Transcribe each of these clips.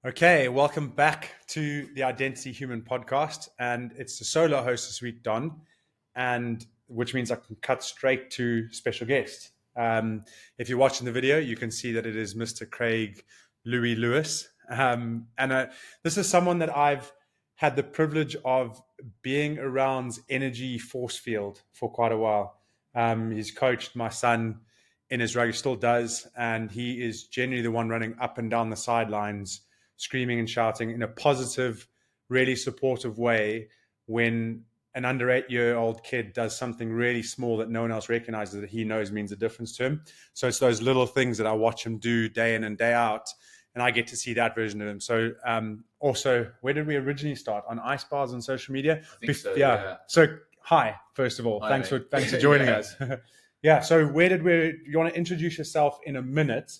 Okay, welcome back to the Identity Human podcast, and it's the solo host this week, Don, and which means I can cut straight to special guest. If you're watching the video, you can see that it is Mr. Craig Louis Lewis, and this is someone that I've had the privilege of being around's energy force field for quite a while. He's coached my son in his rugby, still does, and he is generally the one running up and down the sidelines screaming and shouting in a positive, really supportive way when an under 8-year-old kid does something really small that no one else recognizes that he knows means a difference to him. So it's those little things that I watch him do day in and day out, and I get to see that version of him. So also, where did we originally start? On ice bars on social media? I think so, yeah. So hi, first of all. Hi, thanks mate. for joining Yeah. us. Yeah, so you want to introduce yourself in a minute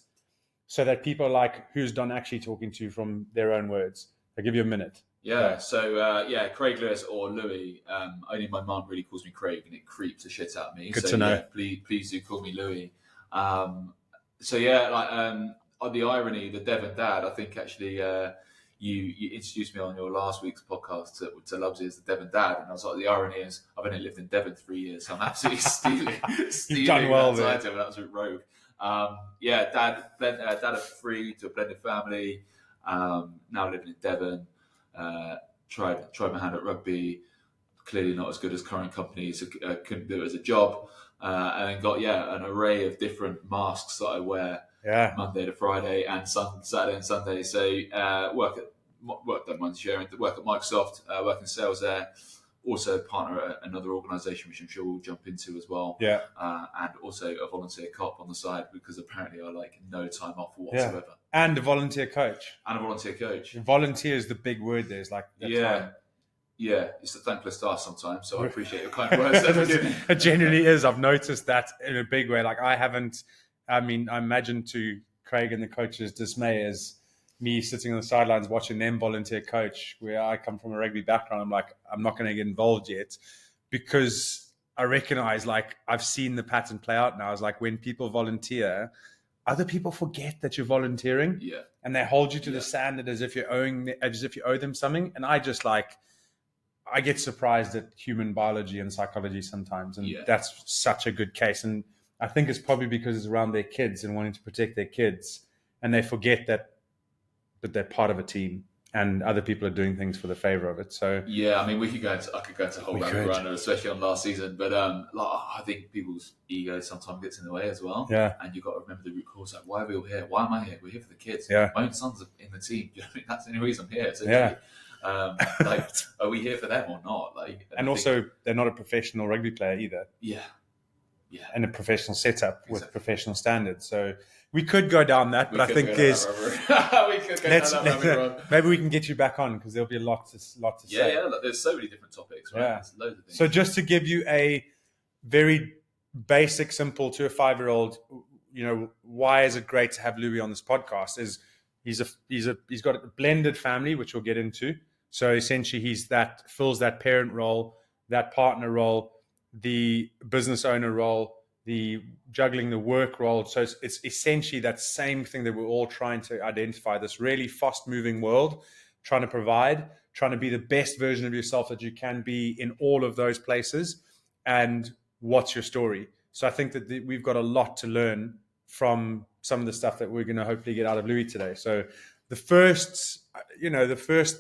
so that people are like, who's Don actually talking to from their own words? I'll give you a minute. Yeah, so Craig Lewis or Louis. Only my mum really calls me Craig, and it creeps the shit out of me. Good to know. Yeah, please do call me Louis. On the irony, the Devon dad. I think actually you introduced me on your last week's podcast to Loves is the Devon dad, and I was like, the irony is I've only lived in Devon 3 years, so I'm absolutely stealing done well there. that title, an absolute rogue. Dad of 3 to a blended family. Now living in Devon. Tried my hand at rugby. Clearly not as good as current companies. Couldn't do it as a job. And then got an array of different masks that I wear Monday to Friday and Saturday and Sunday. So work at Microsoft. Work in sales there. Also partner at another organisation, which I'm sure we'll jump into as well. Yeah. And also a volunteer cop on the side because apparently I like no time off whatsoever. Yeah. And a volunteer coach. Volunteer is the big word there. It's like time. Yeah, it's a thankless task sometimes, so I appreciate your kind words. It genuinely is. I've noticed that in a big way. Like I imagine to Craig and the coach's dismay is me sitting on the sidelines watching them volunteer coach, where I come from a rugby background. I'm like, I'm not going to get involved yet because I recognize, like, I've seen the pattern play out now. It's like when people volunteer, other people forget that you're volunteering, and they hold you to the standard as if you owe them something. And I get surprised at human biology and psychology sometimes, and that's such a good case. And I think it's probably because it's around their kids and wanting to protect their kids, and they forget that they're part of a team and other people are doing things for the favor of it. So I mean, I could go into a whole round, especially on last season. But I think people's ego sometimes gets in the way as well. Yeah, and you've got to remember the root cause. Like, why are we all here? Why am I here? We're here for the kids. Yeah, my own son's in the team. Do you know what I mean? That's the only reason I'm here. Are we here for them or not? They're not a professional rugby player either. Yeah. And a professional setup with professional standards. So we could go down that, but I think there's maybe we can get you back on because there'll be a lot to say. Yeah. There's so many different topics, right? There's loads of things. So just to give you a very basic, simple to a 5-year-old, why is it great to have Louis on this podcast? Is he's got a blended family, which we'll get into. So essentially, fills that parent role, that partner role, the business owner role, the juggling the work role. So it's essentially that same thing that we're all trying to identify, this really fast moving world, trying to be the best version of yourself that you can be in all of those places. And what's your story? So I think that we've got a lot to learn from some of the stuff that we're going to hopefully get out of Louis today. So the first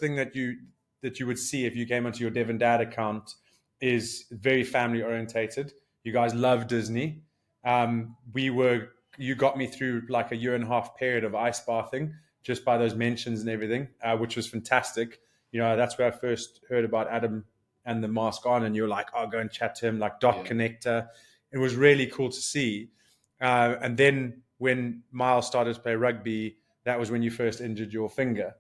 thing that you would see if you came onto your Devon Dad account is very family orientated. You guys love Disney. You got me through like a 1.5 year period of ice bathing just by those mentions and everything, which was fantastic. That's where I first heard about Adam and the mask on, and you were like, "Oh, go and chat to him," like connector. It was really cool to see. And then when Miles started to play rugby, that was when you first injured your finger.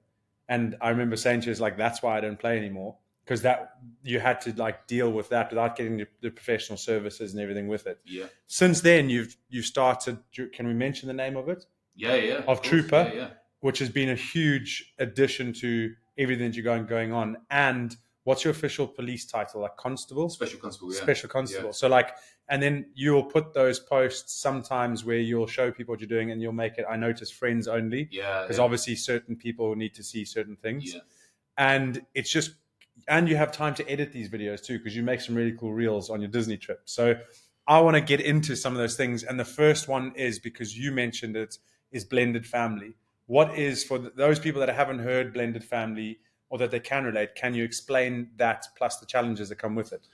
And I remember saying to you, like, that's why I don't play anymore. Because that you had to like deal with that without getting the professional services and everything with it. Yeah. Since then, you've started. Can we mention the name of it? Yeah. Of Trooper, which has been a huge addition to everything that you're going on, and what's your official police title? Like constable? Special constable, yeah. Special constable. Yeah. So like, and then you'll put those posts sometimes where you'll show people what you're doing, and you'll make it, I notice, friends only. Yeah. Because yeah. obviously certain people need to see certain things. Yeah. And it's just, and you have time to edit these videos too, because you make some really cool reels on your Disney trip. So I want to get into some of those things. And the first one is, because you mentioned it, is blended family. What is, for those people that haven't heard blended family or that they can relate, can you explain that plus the challenges that come with it?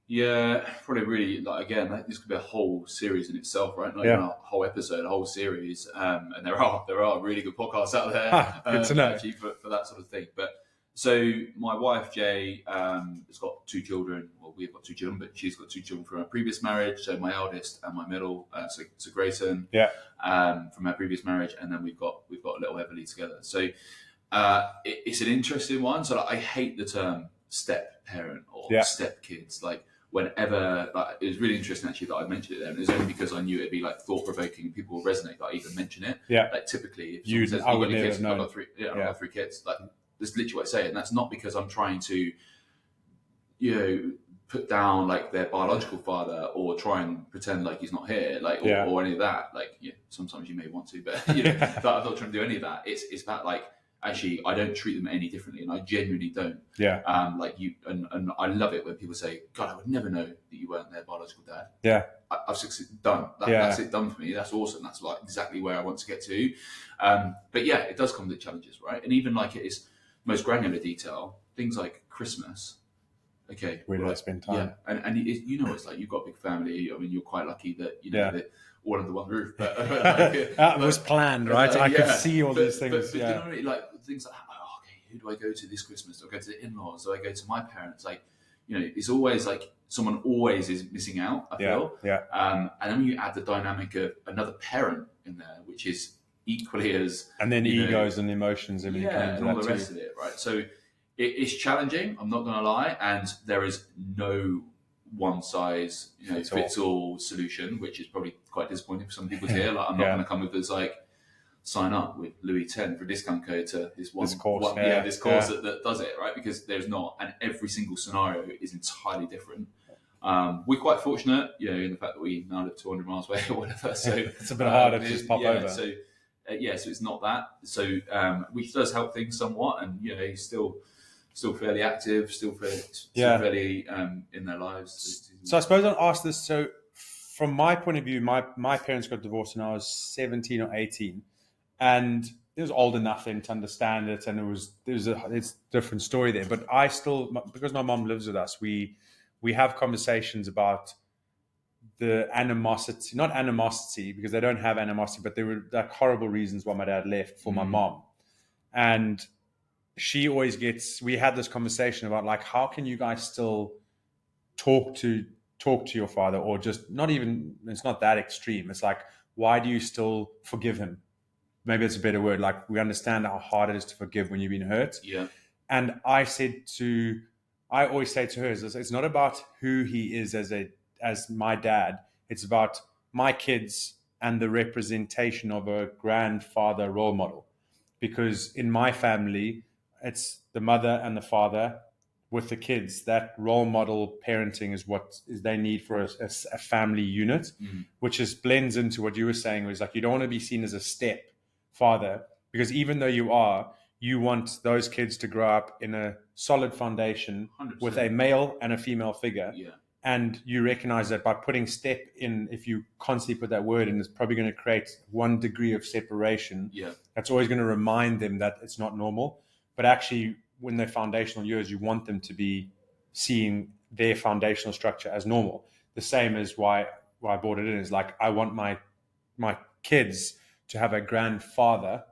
Yeah, probably really, like, again, this could be a whole series in itself, right? Not even a whole episode, a whole series. And there are really good podcasts out there good to know. actually for that sort of thing. But so my wife, Jay, has got 2 children. Well, we've got 2 children, but she's got 2 children from her previous marriage. So my eldest and my middle, so Grayson, from her previous marriage. And then we've got little Everly together. So it's an interesting one. So like, I hate the term step parent or step kids. Like, whenever, like, it was really interesting actually that I mentioned it there, and it was only because I knew it'd be like thought provoking and people will resonate that I even mention it. Yeah. Like typically, if someone says, "I got any kids?" I've got 3. Yeah, I've got 3 kids. Like, that's literally what I say, and that's not because I'm trying to, put down like their biological father or try and pretend like he's not here, like or any of that. Like, sometimes you may want to, but but I'm not trying to do any of that. It's about like, actually, I don't treat them any differently, and I genuinely don't. Yeah. Like you, and I love it when people say, "God, I would never know that you weren't their biological dad." Yeah. I've succeeded. Done. That's it. Done for me. That's awesome. That's like exactly where I want to get to. But yeah, it does come with challenges, right? And even like, it is most granular detail, things like Christmas. Okay, where do I spend time? Yeah, and it's like, you've got a big family. I mean, you're quite lucky that that all under one roof. But that was planned, right? I could see all these things. But you know what I mean? Like things like, okay, who do I go to this Christmas? Do I go to the in-laws? Do I go to my parents? Like, it's always like someone always is missing out, I feel. Yeah. And then when you add the dynamic of another parent in there, which is equally as, and then egos and emotions, everything comes and all the rest of it, right? So it's challenging, I'm not going to lie, and there is no one size fits all solution, which is probably quite disappointing for some people to hear. Like, I'm not going to come with this like, sign up with Louis 10 for a discount code to this course that does it, right? Because there's not, and every single scenario is entirely different. We're quite fortunate, in the fact that we now live 200 miles away or whatever. So it's a bit harder to just pop over. So so it's not that. So which does help things somewhat, and he's still fairly active, still fairly in their lives. So I suppose I'll ask this. So from my point of view, my parents got divorced when I was 17 or 18, and it was old enough then to understand it, and it's a different story there. But I still, because my mom lives with us, we have conversations about the animosity, not animosity because they don't have animosity, but there were like horrible reasons why my dad left for my mom. And she always we had this conversation about like, how can you guys still talk to your father, or just not even, it's not that extreme. It's like, why do you still forgive him? Maybe it's a better word. Like, we understand how hard it is to forgive when you've been hurt. Yeah. And I always say to her, it's not about who he is as my dad. It's about my kids and the representation of a grandfather role model. Because in my family, it's the mother and the father with the kids. That role model parenting is what they need for a family unit, which blends into what you were saying, was like, you don't want to be seen as a step father, because even though you want those kids to grow up in a solid foundation 100%. With a male and a female figure. Yeah. And you recognize that by putting step in, if you constantly put that word in, it's probably going to create one degree of separation. Yeah. That's always going to remind them that it's not normal. But actually, when they're foundational years, you want them to be seeing their foundational structure as normal. The same as why I brought it in is like, I want my kids to have a grandfather,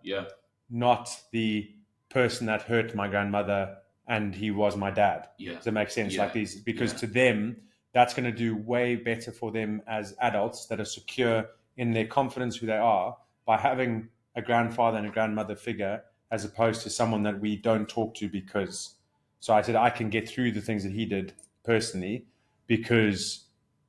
not the person that hurt my grandmother and he was my dad. Does that make sense? Like these, because to them, that's going to do way better for them as adults that are secure in their confidence, who they are, by having a grandfather and a grandmother figure, as opposed to someone that we don't talk to because. So I said, I can get through the things that he did personally because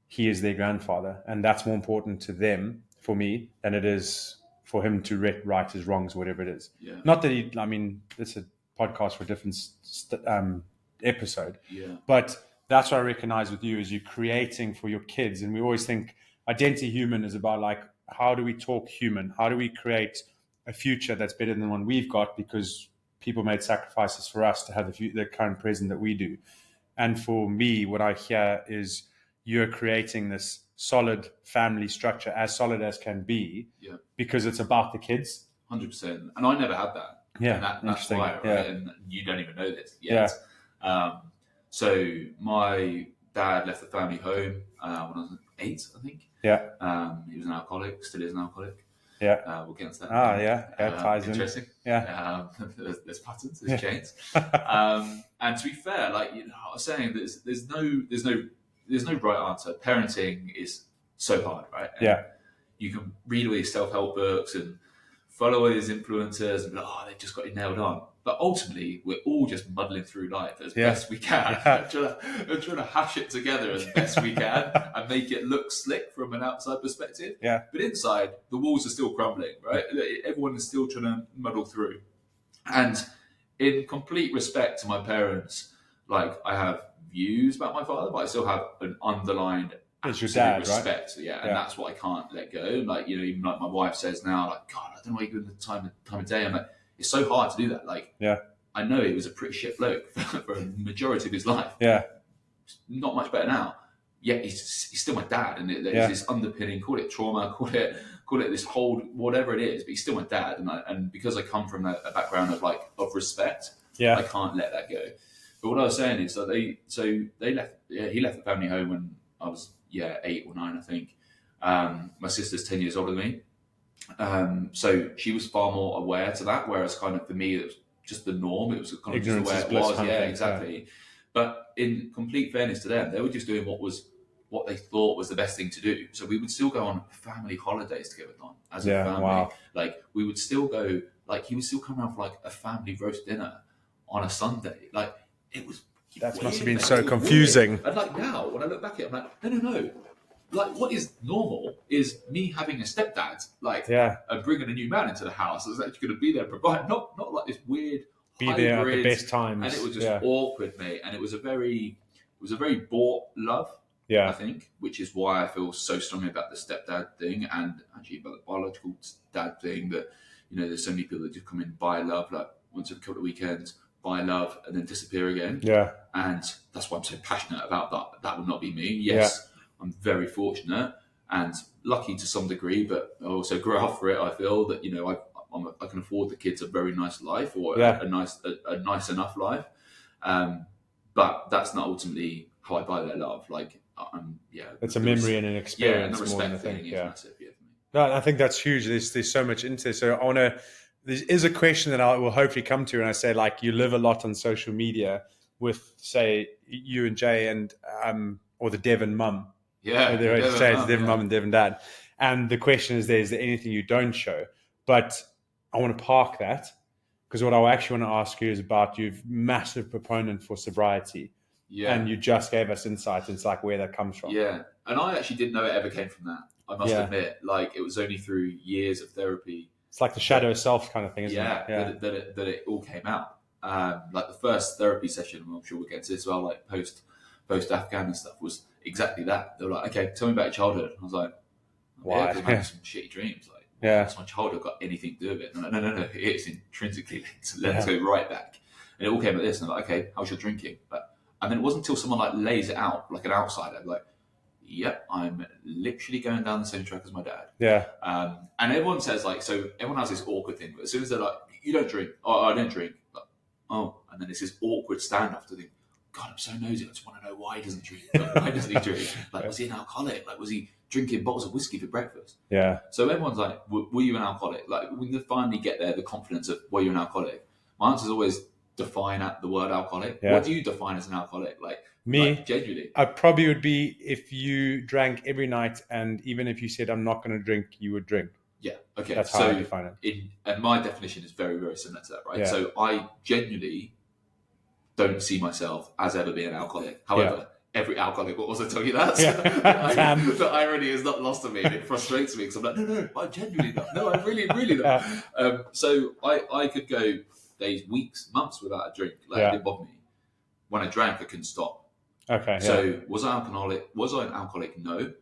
he is their grandfather. And that's more important to them, for me, than it is for him to right his wrongs, whatever it is. Yeah. Not that it's a podcast for different episode. Yeah. But that's what I recognize with you is you're creating for your kids. And we always think identity human is about like, how do we talk human? How do we create a future that's better than the one we've got because people made sacrifices for us to have the current present that we do. And for me, what I hear is you're creating this solid family structure, as solid as can be, Yeah. because it's about the kids. 100%. And I never had that. Yeah, and that's interesting. why, right? Yeah. And you don't even know this yet. So my dad left the family home when I was 8, I think. Yeah. He was an alcoholic, still is an alcoholic. Yeah. We'll get into that. Ties interesting. In. Yeah. There's patterns, there's chains. And to be fair, like I was saying, there's no right answer. Parenting is so hard, right? And you can read all these self-help books and follow all these influencers and be like, they've just got it nailed on. But ultimately, we're all just muddling through life as best we can. We're trying to hash it together as best we can and make it look slick from an outside perspective. Yeah. But inside, the walls are still crumbling, right? Everyone is still trying to muddle through. And in complete respect to my parents, like I have views about my father, but I still have an underlined it's your dad, respect. Right? Yeah, and that's what I can't let go. Like, even like my wife says now, like, God, I don't know why you're giving the time of day. I'm like, it's so hard to do that. Like, I know he was a pretty shit bloke for a majority of his life. Yeah. Not much better now. Yet he's still my dad, and there's this underpinning. Call it trauma, call it this whole whatever it is. But he's still my dad, and because I come from a background of respect, I can't let that go. But what I was saying is that they left. Yeah, he left the family home when I was 8 or 9, I think. My sister's 10 years older than me. So she was far more aware to that, whereas kind of for me, it was just the norm. It was kind of just the way it was. Yeah, exactly. Yeah. But in complete fairness to them, they were just doing what they thought was the best thing to do. So we would still go on family holidays together, Don, as a family. Wow. Like we would still go, like he would still come around for like a family roast dinner on a Sunday. Like it was. That must have been so confusing. Weird. And like now, when I look back at it, I'm like, no. Like, what is normal is me having a stepdad, and bringing a new man into the house. That's actually going to be there, provide not like this weird be there at the best times, and it was just awkward, mate. And it was a very bought love, I think, which is why I feel so strongly about the stepdad thing, and actually about the biological dad thing. That there's so many people that just come in, buy love, like once every couple of weekends, buy love, and then disappear again. Yeah, and that's why I'm so passionate about that. That would not be me. Yes. Yeah. I'm very fortunate and lucky to some degree, but I also grew up for it. I feel that I can afford the kids a very nice life, or a nice enough life. But that's not ultimately how I buy their love. Like, it's a memory and an experience. And the respect thing is massive. Yeah, for me. No, I think that's huge. There's so much into this. So I want to. There is a question that I will hopefully come to, and I say, like, you live a lot on social media with, say, you and Jay and or the Devon mum. Yeah, Devon mum and Devon dad. And the question is, is there anything you don't show? But I want to park that, because what I actually want to ask you is about you're a massive proponent for sobriety. Yeah. And you just gave us insight into like where that comes from. Yeah. And I actually didn't know it ever came from that. I must admit, like it was only through years of therapy. It's like the shadow self kind of thing, isn't it? Yeah. That it all came out. Like the first therapy session, I'm sure we'll get to this as well, like post Afghan and stuff, was exactly that. They were like, okay, tell me about your childhood. I was like, why? I'm having some shitty dreams. Like, has my childhood got anything to do with it? And I'm like, no, it's intrinsically linked. Let's go right back. And it all came at this. And I'm like, okay, how's your drinking? And then it wasn't until someone like lays it out like an outsider, like, yep, I'm literally going down the same track as my dad. Yeah. And everyone says like, so everyone has this awkward thing, but as soon as they're like, you don't drink, oh, I don't drink, like, oh, and then it's this awkward standoff to think, God, I'm so nosy. I just want to know why he doesn't drink. Like, why doesn't he drink? Like, was he an alcoholic? Like, was he drinking bottles of whiskey for breakfast? Yeah. So everyone's like, were you an alcoholic? Like, when they finally get there, the confidence of, were you an alcoholic? My answer is always define the word alcoholic. Yeah. What do you define as an alcoholic? Like, me, genuinely. I probably would be if you drank every night, and even if you said, I'm not going to drink, you would drink. Yeah. Okay. That's how I define it. And my definition is very, very similar to that, right? Yeah. So I genuinely don't see myself as ever being an alcoholic. However, every alcoholic will also tell you that. The irony is not lost on me, and it frustrates me because I'm like, no, I'm genuinely not. No, I'm really not. So I could go days, weeks, months without a drink. Like, it didn't bother me. when I drank, I couldn't stop. Okay. So was I alcoholic? Was I an alcoholic? No.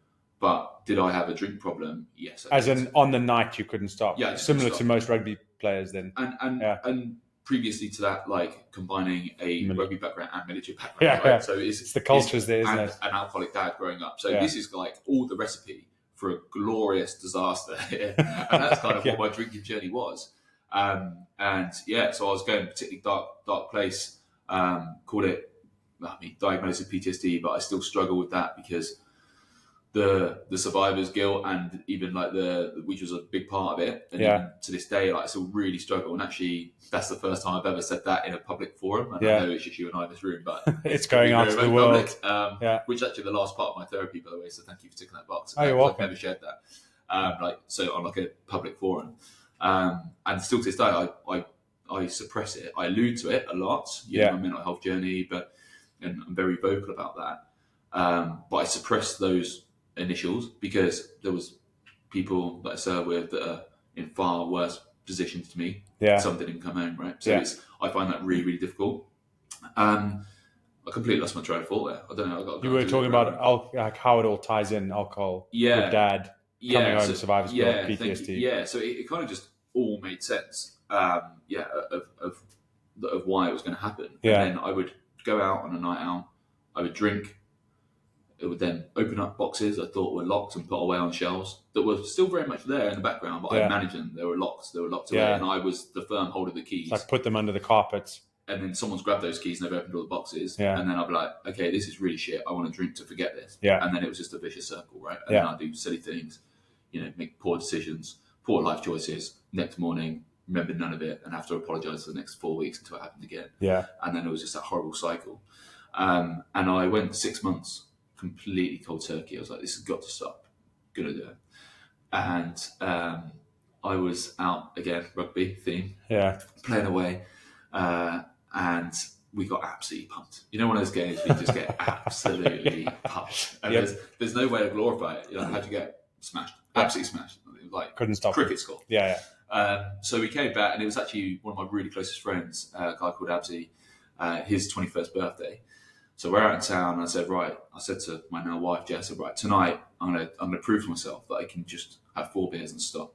But did I have a drink problem? Yes. As in on the night you couldn't stop. Yeah, Similar to most rugby players then. And previously to that, like combining a rugby background and military background. Yeah, right? yeah. So it's the cultures there, isn't and it? an alcoholic dad growing up. So this is like all the recipe for a glorious disaster. And that's kind of what my drinking journey was. And yeah, so I was going a particularly dark place. Called it, diagnosed with PTSD, but I still struggle with that because the survivor's guilt and even like which was a big part of it, and even to this day, like I still really struggle. And actually, that's the first time I've ever said that in a public forum. And I know it's just you and I in this room, but it's going out to the world. Which is actually the last part of my therapy, by the way. So thank you for ticking that box. You're welcome. I've never shared that. Like so on like a public forum, and still to this day, I suppress it. I allude to it a lot. You know, my mental health journey, and I'm very vocal about that. But I suppress those initials because there was people that I served with that are in far worse positions to me. Some didn't come home, right? So I find that really, really difficult. I completely lost my train of thought there. I don't know. You were talking about like how it all ties in: alcohol, your dad coming home, survivor's guilt, PTSD. So it kind of just all made sense. Of why it was going to happen. And then I would go out on a night out. I would drink. It would then open up boxes I thought were locked and put away on shelves that were still very much there in the background, but I managed them. They were locked. They were locked away, and I was the firm holder of the keys. So I put them under the carpets. And then someone's grabbed those keys and they've opened all the boxes. And then I'd be like, okay, this is really shit. I want to drink to forget this. And then it was just a vicious circle, right? And then I'd do silly things, make poor decisions, poor life choices. Next morning, remember none of it and have to apologise for the next 4 weeks until it happened again. And then it was just that horrible cycle. And I went 6 months completely cold turkey. I was like, this has got to stop. Gonna do it. And I was out again, rugby theme, playing away, and we got absolutely pumped. You know, one of those games where you just get absolutely pumped. And there's no way to glorify it. How'd you get smashed? Absolutely smashed. Like couldn't stop. Cricket score. So we came back, and it was actually one of my really closest friends, a guy called Abzi, his 21st birthday. So we're out in town, and I said to my now wife, Jess, tonight I'm gonna prove to myself that I can just have 4 beers and stop.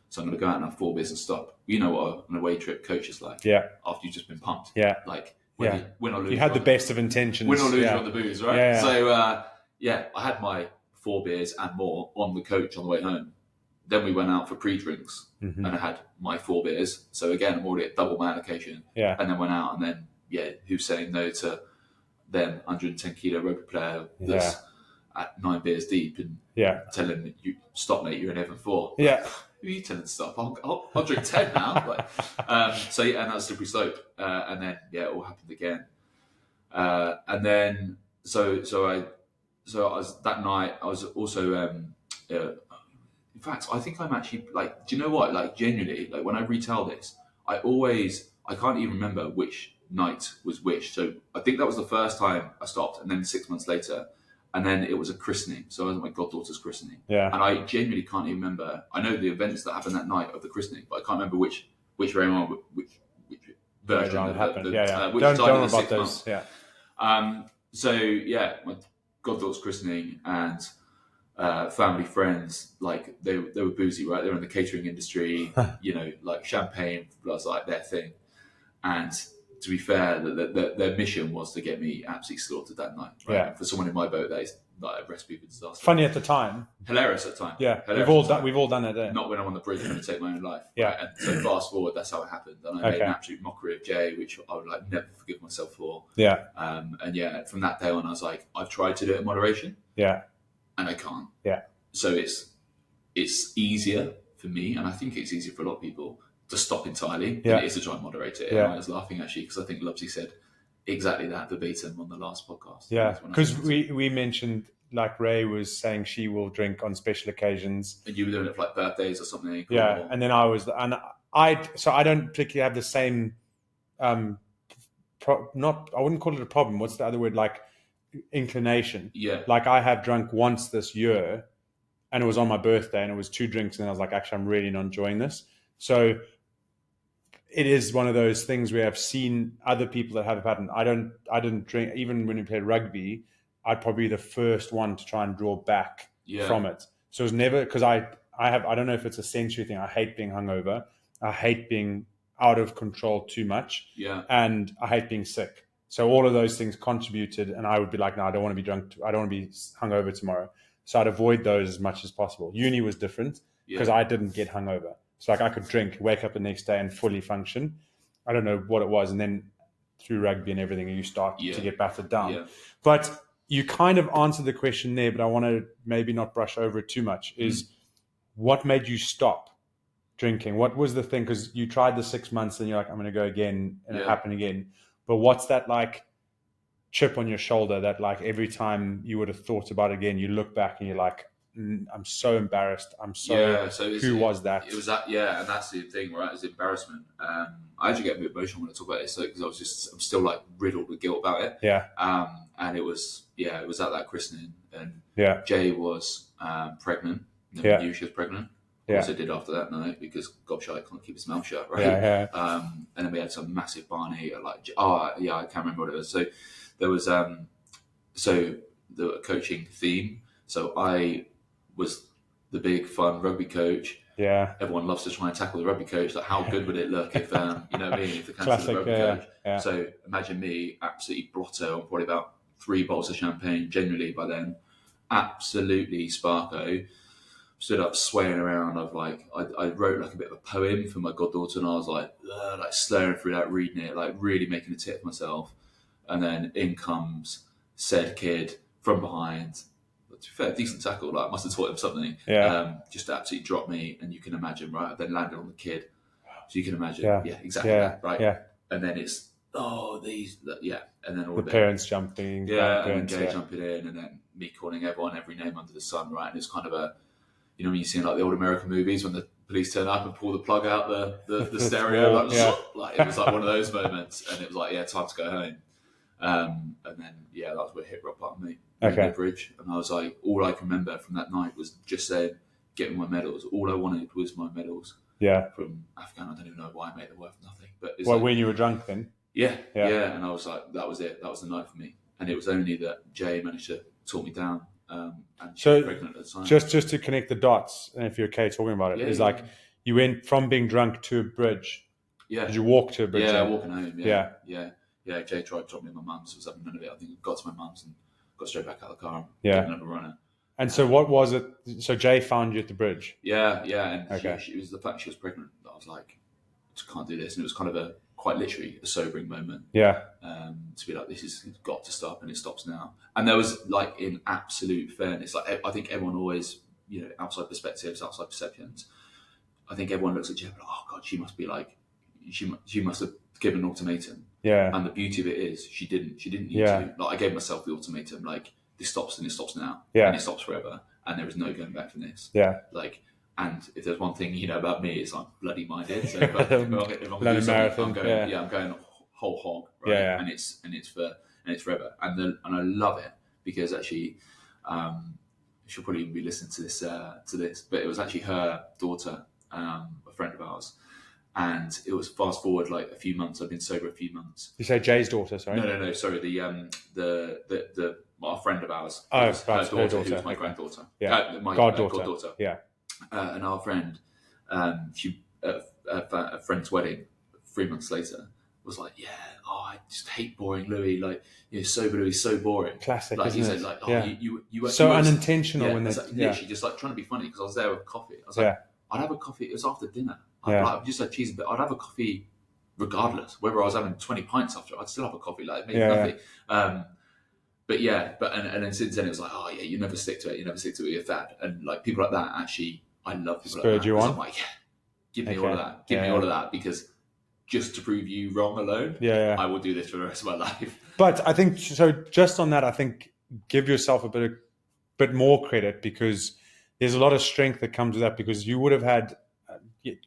So I'm gonna go out and have 4 beers and stop. You know what an away trip coach is like. After you've just been pumped. Like win or lose. You had the best of intentions. Win or lose on the booze, right? So I had my 4 beers and more on the coach on the way home. Then we went out for pre-drinks, and I had my 4 beers. So again, I'm already at double my allocation. And then went out, and then who's saying no to then 110 kilo rugby player that's at 9 beers deep and telling you stop, mate, you're in heaven 4. Who are you telling to stop? I'll drink 10 now. And that's slippery slope. And then it all happened again. And then so I was that night. I was also in fact, I think I'm actually like, do you know what? Like genuinely, like when I retell this, I can't even remember which night was which. So I think that was the first time I stopped, and then 6 months later, and then it was a christening. So I was at my goddaughter's christening. And I genuinely can't even remember. I know the events that happened that night of the christening, but I can't remember which version of happened. Which don't time about those. My goddaughter's christening and family friends, like they were boozy, right? They were in the catering industry, like champagne was like their thing. And to be fair, their mission was to get me absolutely slaughtered that night. Right? And for someone in my boat, that is like a recipe for disaster. Funny at the time, hilarious at the time. We've all done it. Not when I'm on the bridge trying to take my own life. Right? And so fast forward, that's how it happened. And I made an absolute mockery of Jay, which I would like never forgive myself for. And from that day on, I was like, I've tried to do it in moderation. And I can't. So it's easier for me, and I think it's easier for a lot of people to stop entirely than it is to try and moderate it. And I was laughing actually because I think Lubsy said exactly that verbatim on the last podcast. Because we mentioned like Ray was saying she will drink on special occasions, and you were doing it for like birthdays or something. And then I don't particularly have the same. I wouldn't call it a problem. What's the other word? Like inclination. Like I have drunk once this year, and it was on my birthday, and it was 2 drinks, and I was like, actually, I'm really not enjoying this. So it is one of those things where I've seen other people that have a pattern. I didn't drink even when we played rugby. I'd probably be the first one to try and draw back from it. So it was never, because I don't know if it's a sensory thing. I hate being hungover. I hate being out of control too much. Yeah. And I hate being sick. So all of those things contributed, and I would be like, no, I don't want to be drunk. I don't want to be hungover tomorrow. So I'd avoid those as much as possible. Uni was different because I didn't get hungover. So like I could drink, wake up the next day and fully function. I don't know what it was. And then through rugby and everything, you start to get battered down. Yeah. But you kind of answered the question there, but I want to maybe not brush over it too much, is what made you stop drinking? What was the thing? Because you tried the 6 months and you're like, I'm going to go again, and it happened again. But what's that like chip on your shoulder that like every time you would have thought about it again, you look back and you're like, I'm so embarrassed. Who was that? It was that, and that's the thing, right? Is embarrassment. I actually get a bit emotional when I talk about it, because I'm still like riddled with guilt about it. Yeah. And it was at that christening, and Jay was pregnant. Never knew she was pregnant. Also did after that night, because gobshite can't keep his mouth shut, right? And then we had some massive Barney, I can't remember what it was. So there was the coaching theme. So I was the big fun rugby coach. Yeah. Everyone loves to try and tackle the rugby coach. Like, how good would it look if, you know what I mean? If the cancer the rugby coach. Yeah. So imagine me, absolutely blotto, on probably about 3 bottles of champagne, genuinely by then, absolutely sparko, stood up swaying around. I wrote like a bit of a poem for my goddaughter, and I was like slurring through that, reading it, like really making a tit of myself. And then in comes said kid from behind. To be fair, decent tackle. Like, must have taught him something. Just absolutely dropped me, and you can imagine, right? I then landed on the kid, so you can imagine, exactly that, right? Yeah. And then it's and then all the parents jumping, and then Jay jumping in, and then me calling everyone every name under the sun, right? And it's kind of a, you know, when you see in like the old American movies when the police turn up and pull the plug out the stereo, like it was like one of those moments, and it was like, time to go home. And then that was where hit rock bottom me. The bridge, and I was like, all I can remember from that night was just saying, getting my medals. All I wanted was my medals. From Afghan. I don't even know why I made it worth nothing. But when you were drunk then? Yeah. And I was like, that was it. That was the night for me. And it was only that Jay managed to talk me down. And she was pregnant at the time. Just to connect the dots, and if you're okay talking about it, like you went from being drunk to a bridge. Yeah. Did you walk to a bridge? Yeah, walking home. Yeah. Jay tried to drop me at my mum's. Was having none of it. I think I got to my mum's and got straight back out of the car. And another runner. And so what was it? So Jay found you at the bridge. Yeah. And she was the fact she was pregnant that I was like, I just can't do this. And it was kind of quite literally a sobering moment. Yeah. To be like, this has got to stop, and it stops now. And there was, like, in absolute fairness, like, I think everyone always, you know, outside perspectives, outside perceptions, I think everyone looks at Jay and like, oh God, she must be like, she must have given an ultimatum. Yeah. And the beauty of it is she didn't need to. Like, I gave myself the ultimatum, like, this stops and it stops now. Yeah. And it stops forever. And there is no going back from this. Yeah. Like, and if there's one thing you know about me, it's I'm bloody minded. So if I'm going to marathon, I'm going whole hog. Right? Yeah. And it's forever. And I love it because actually, she'll probably be listening to this, but it was actually her daughter, a friend of ours. And it was fast forward like a few months. I've been sober a few months. You say Jay's daughter, sorry? No. Sorry, the our friend of ours. Oh, her daughter, who's my granddaughter. Yeah, my goddaughter. Yeah. And our friend, she a friend's wedding 3 months later was like, I just hate boring Louis. Like, sober Louis, so boring. Classic. Like isn't he said, it? like, you so unintentional when they literally just like trying to be funny because I was there with coffee. I was like, I'd have a coffee. It was after dinner. I'd just had cheese, but I'd have a coffee regardless. Whether I was having 20 pints after, I'd still have a coffee. Like, maybe nothing. But and then since then it was like, you never stick to it. You never stick to it. You're fat. And like people like that, actually, I love people like that. You on? I'm like, give me all of that. Give me all of that because just to prove you wrong alone, I will do this for the rest of my life. But I think so. Just on that, I think give yourself a bit more credit because there's a lot of strength that comes with that because you would have had,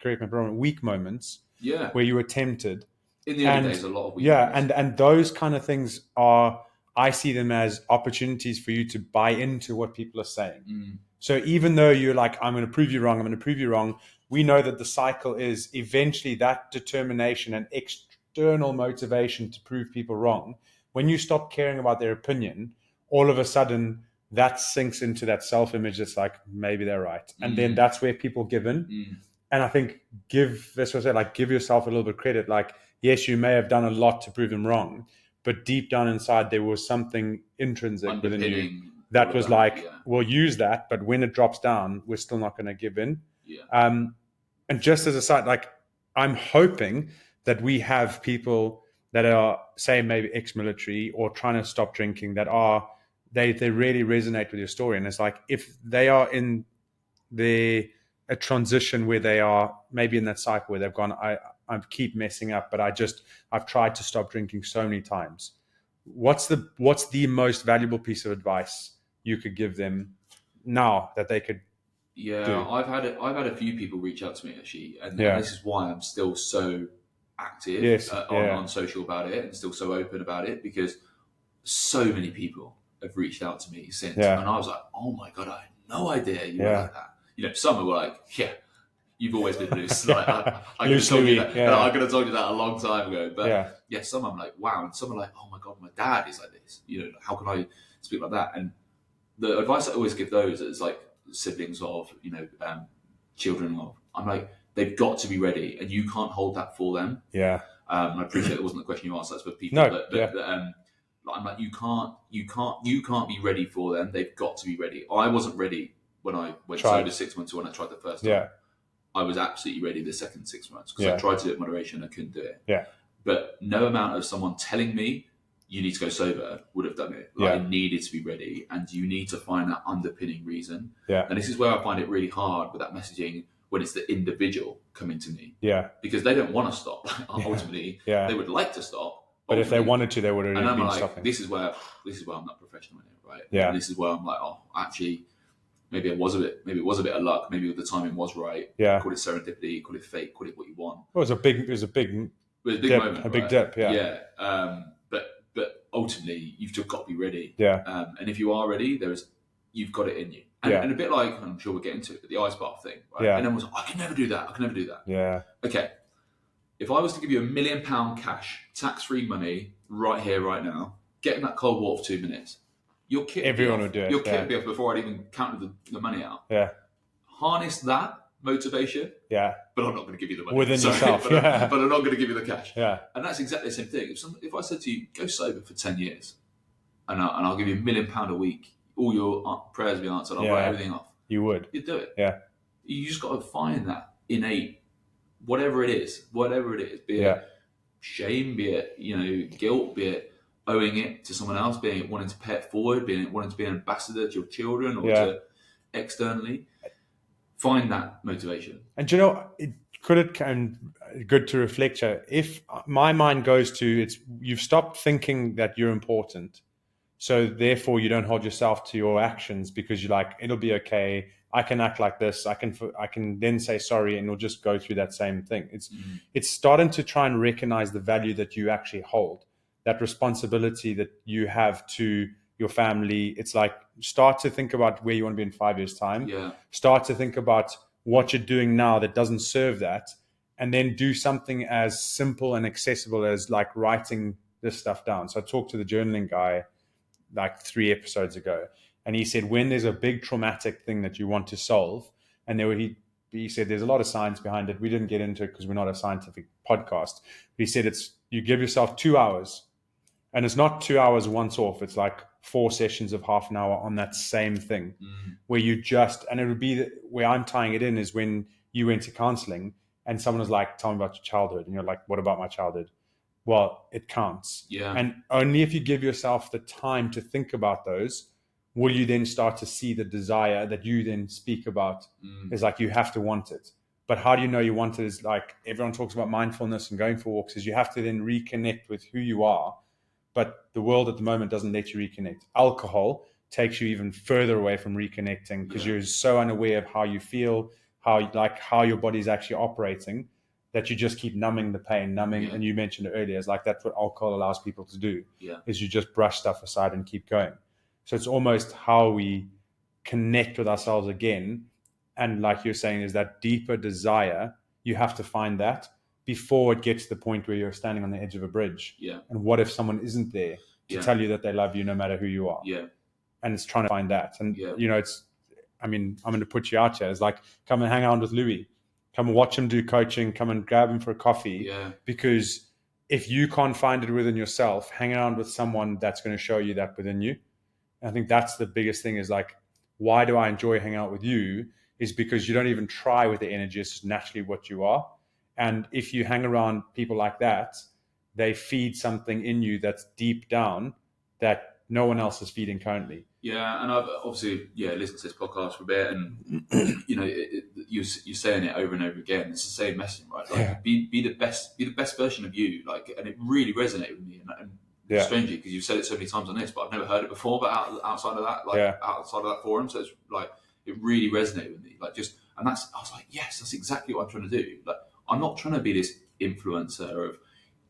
correct me if I'm wrong, weak moments where you were tempted. In the early days, a lot of weak moments. And those kind of things are, I see them as opportunities for you to buy into what people are saying. So even though you're like, I'm going to prove you wrong, I'm going to prove you wrong, we know that the cycle is eventually that determination and external motivation to prove people wrong. When you stop caring about their opinion, all of a sudden that sinks into that self-image that's like, maybe they're right. And then that's where people give in. And I think that's what I said, like, give yourself a little bit of credit. Like, yes, you may have done a lot to prove them wrong, but deep down inside, there was something intrinsic within you that was like, we'll use that, but when it drops down, we're still not going to give in. And just as a side, like, I'm hoping that we have people that are, say, maybe ex-military or trying to stop drinking, that are, they really resonate with your story. And it's like, if they are in a transition where they are maybe in that cycle where they've gone, I keep messing up, but I've tried to stop drinking so many times. What's the most valuable piece of advice you could give them now that they could do? I've had a few people reach out to me actually, and this is why I'm still so active on social about it and still so open about it, because so many people have reached out to me since, and I was like, oh my god, I had no idea you were like that. You know, some were like, yeah, you've always been loose. Like, I could have told you that. I could have told you that a long time ago. But some I'm like, wow, and some are like, oh my god, my dad is like this. You know, how can I speak like that? And the advice I always give those is like siblings of, you know, children of, I'm like, they've got to be ready, and you can't hold that for them. I appreciate it wasn't the question you asked. That's for people. I'm like, you can't be ready for them. They've got to be ready. I wasn't ready when I went sober 6 months when I tried the first time. I was absolutely ready the second 6 months because I tried to do it in moderation. I couldn't do it. But no amount of someone telling me you need to go sober would have done it. Like, I needed to be ready, and you need to find that underpinning reason. And this is where I find it really hard with that messaging when it's the individual coming to me. Because they don't want to stop. Ultimately, they would like to stop. But if they wanted to, they would have been like, stopping. This is where I'm not professional in it, right? And this is where I'm like, oh, actually, maybe it was a bit of luck. Maybe the timing was right. Call it serendipity, call it fate, call it what you want. It was a big dip, moment. A big dip. But ultimately, you've just got to be ready. And if you are ready, you've got it in you. And a bit like, I'm sure we'll get into it, but the ice bath thing, right? And then was like, I can never do that. Okay. If I was to give you £1 million cash, tax-free money, right here, right now, get in that cold water for 2 minutes, your kit everyone would do it. Your kit would be off before I'd even counted the money out. Harness that motivation. But I'm not going to give you the money. Within yourself. But I'm not going to give you the cash. And that's exactly the same thing. If I said to you, go sober for 10 years, and I'll give you £1 million a week, all your prayers will be answered, I'll write everything off. You would. You'd do it. You just got to find that innate, whatever it is, be it shame, be it, you know, guilt, be it owing it to someone else, being it wanting to pay it forward, being it wanting to be an ambassador to your children or to externally, find that motivation. And you know, good to reflect. If my mind goes to, you've stopped thinking that you're important, so therefore you don't hold yourself to your actions because you're like, it'll be okay. I can act like this. I can then say sorry, and we'll just go through that same thing. It's starting to try and recognize the value that you actually hold, that responsibility that you have to your family. It's like, start to think about where you want to be in 5 years' time. Start to think about what you're doing now that doesn't serve that, and then do something as simple and accessible as like writing this stuff down. So I talked to the journaling guy like 3 episodes ago, and he said, when there's a big traumatic thing that you want to solve, and he said there's a lot of science behind it. We didn't get into it because we're not a scientific podcast. But he said you give yourself 2 hours, and it's not 2 hours once off. It's like 4 sessions of half an hour on that same thing, where you and it would be where I'm tying it in is when you went to counseling and someone was like, tell me about your childhood. And you're like, what about my childhood? Well, it counts. And only if you give yourself the time to think about those, will you then start to see the desire that you then speak about. Is like, you have to want it. But how do you know you want it? Is like, everyone talks about mindfulness and going for walks, is you have to then reconnect with who you are. But the world at the moment doesn't let you reconnect. Alcohol takes you even further away from reconnecting because you're so unaware of how you feel, how your body's actually operating, that you just keep numbing the pain, and you mentioned it earlier, it's like that's what alcohol allows people to do, is you just brush stuff aside and keep going. So it's almost how we connect with ourselves again. And like you're saying, is that deeper desire. You have to find that before it gets to the point where you're standing on the edge of a bridge. Yeah. And what if someone isn't there to tell you that they love you no matter who you are? Yeah. And it's trying to find that. And, Yeah. I'm going to put you out here. It's like, come and hang out with Louis. Come and watch him do coaching. Come and grab him for a coffee. Yeah. Because if you can't find it within yourself, hang around with someone that's going to show you that within you. And I think that's the biggest thing is like, why do I enjoy hanging out with you? Is because you don't even try with the energy. It's just naturally what you are. And if you hang around people like that, they feed something in you that's deep down that no one else is feeding currently. Yeah, and I've obviously listened to this podcast for a bit, and you're saying it over and over again. It's the same message, right? Like be the best version of you. Like, and it really resonated with me. And strangely, because you've said it so many times on this, but I've never heard it before. But outside of that, outside of that forum, so it's like it really resonated with me. Like I was like, yes, that's exactly what I'm trying to do. Like, I'm not trying to be this influencer of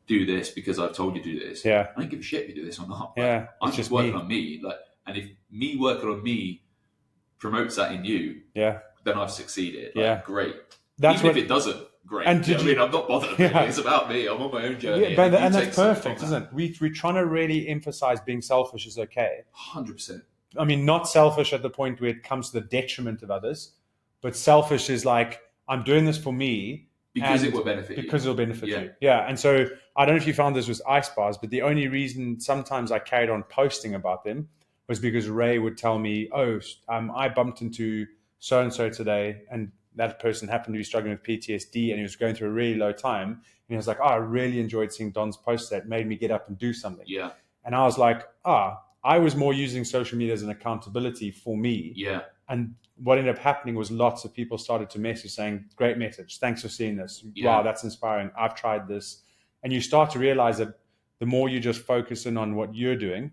do this because I've told you to do this. Yeah. I don't give a shit if you do this or not. Like, I'm just working on me. Like, and if me working on me promotes that in you, then I've succeeded. Like, great. Even if it doesn't, great. And I'm not bothered. It's about me. I'm on my own journey. Yeah, and that's perfect, isn't it? We're trying to really emphasize being selfish is okay. 100%. I mean, not selfish at the point where it comes to the detriment of others, but selfish is like, I'm doing this for me. Because it will benefit you. Because it will benefit you. Yeah. And so I don't know if you found this with ice bars, but the only reason sometimes I carried on posting about them was because Ray would tell me, I bumped into so-and-so today, and that person happened to be struggling with PTSD, and he was going through a really low time. And he was like, I really enjoyed seeing Don's post that made me get up and do something. Yeah. And I was like, I was more using social media as an accountability for me. Yeah. And what ended up happening was lots of people started to message saying, great message. Thanks for seeing this. Wow, that's inspiring. I've tried this. And you start to realize that the more you just focus in on what you're doing,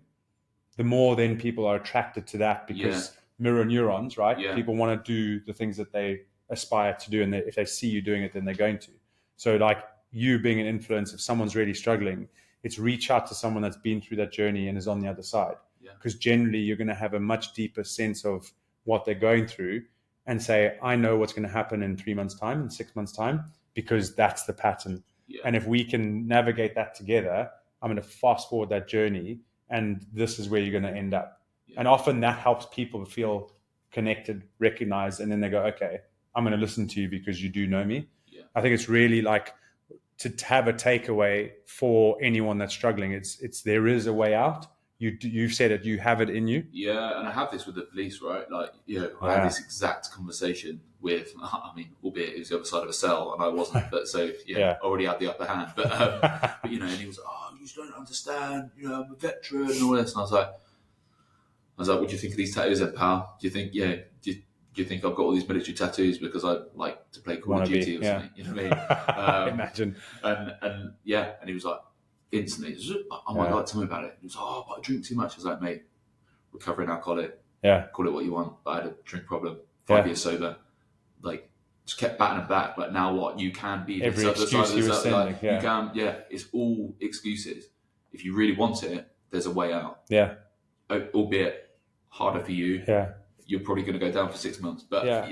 the more then people are attracted to that because mirror neurons, right? Yeah. People want to do the things that they aspire to do. And if they see you doing it, then they're going to. So like you being an influence, if someone's really struggling, it's reach out to someone that's been through that journey and is on the other side. Because generally you're going to have a much deeper sense of what they're going through and say, I know what's going to happen in 3 months' time, in 6 months' time, because that's the pattern. Yeah. And if we can navigate that together, I'm going to fast forward that journey and this is where you're going to end up. Yeah. And often that helps people feel connected, recognized, and then they go, okay, I'm going to listen to you because you do know me. Yeah. I think it's really like to have a takeaway for anyone that's struggling. It's there is a way out. You've said it, you have it in you. Yeah, and I have this with the police, right? Like, I had this exact conversation with, albeit it was the other side of a cell and I wasn't, but so, already had the upper hand. But, and he was like, you just don't understand, I'm a veteran and all this. And I was like, what do you think of these tattoos then, pal? Do you think, do you think I've got all these military tattoos because I like to play Call of Duty or something? You know what I mean? Imagine. And he was like, instantly, oh my God, tell me about it. He was like, but I drink too much. I was like, mate, recovering alcoholic. Yeah. Call it what you want. But I had a drink problem. 5 years sober. Like, just kept batting and back. But now what? You can be every excuse you were sending. You can, it's all excuses. If you really want it, there's a way out. Yeah. Albeit harder for you. Yeah. You're probably going to go down for 6 months. But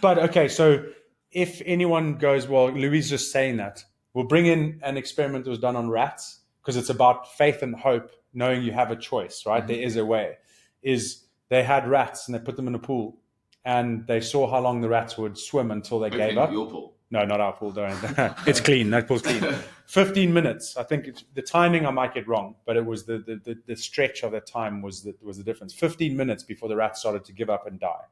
but okay, so if anyone goes, well, Louis is just saying that. We'll bring in an experiment that was done on rats because it's about faith and hope, knowing you have a choice, right? Mm-hmm. There is a way. They had rats and they put them in a pool and they saw how long the rats would swim until they gave up. Your pool? No, not our pool. Don't. It's clean. That pool's clean. 15 minutes. I think the timing I might get wrong, but it was the stretch of the time was the difference. 15 minutes before the rats started to give up and die.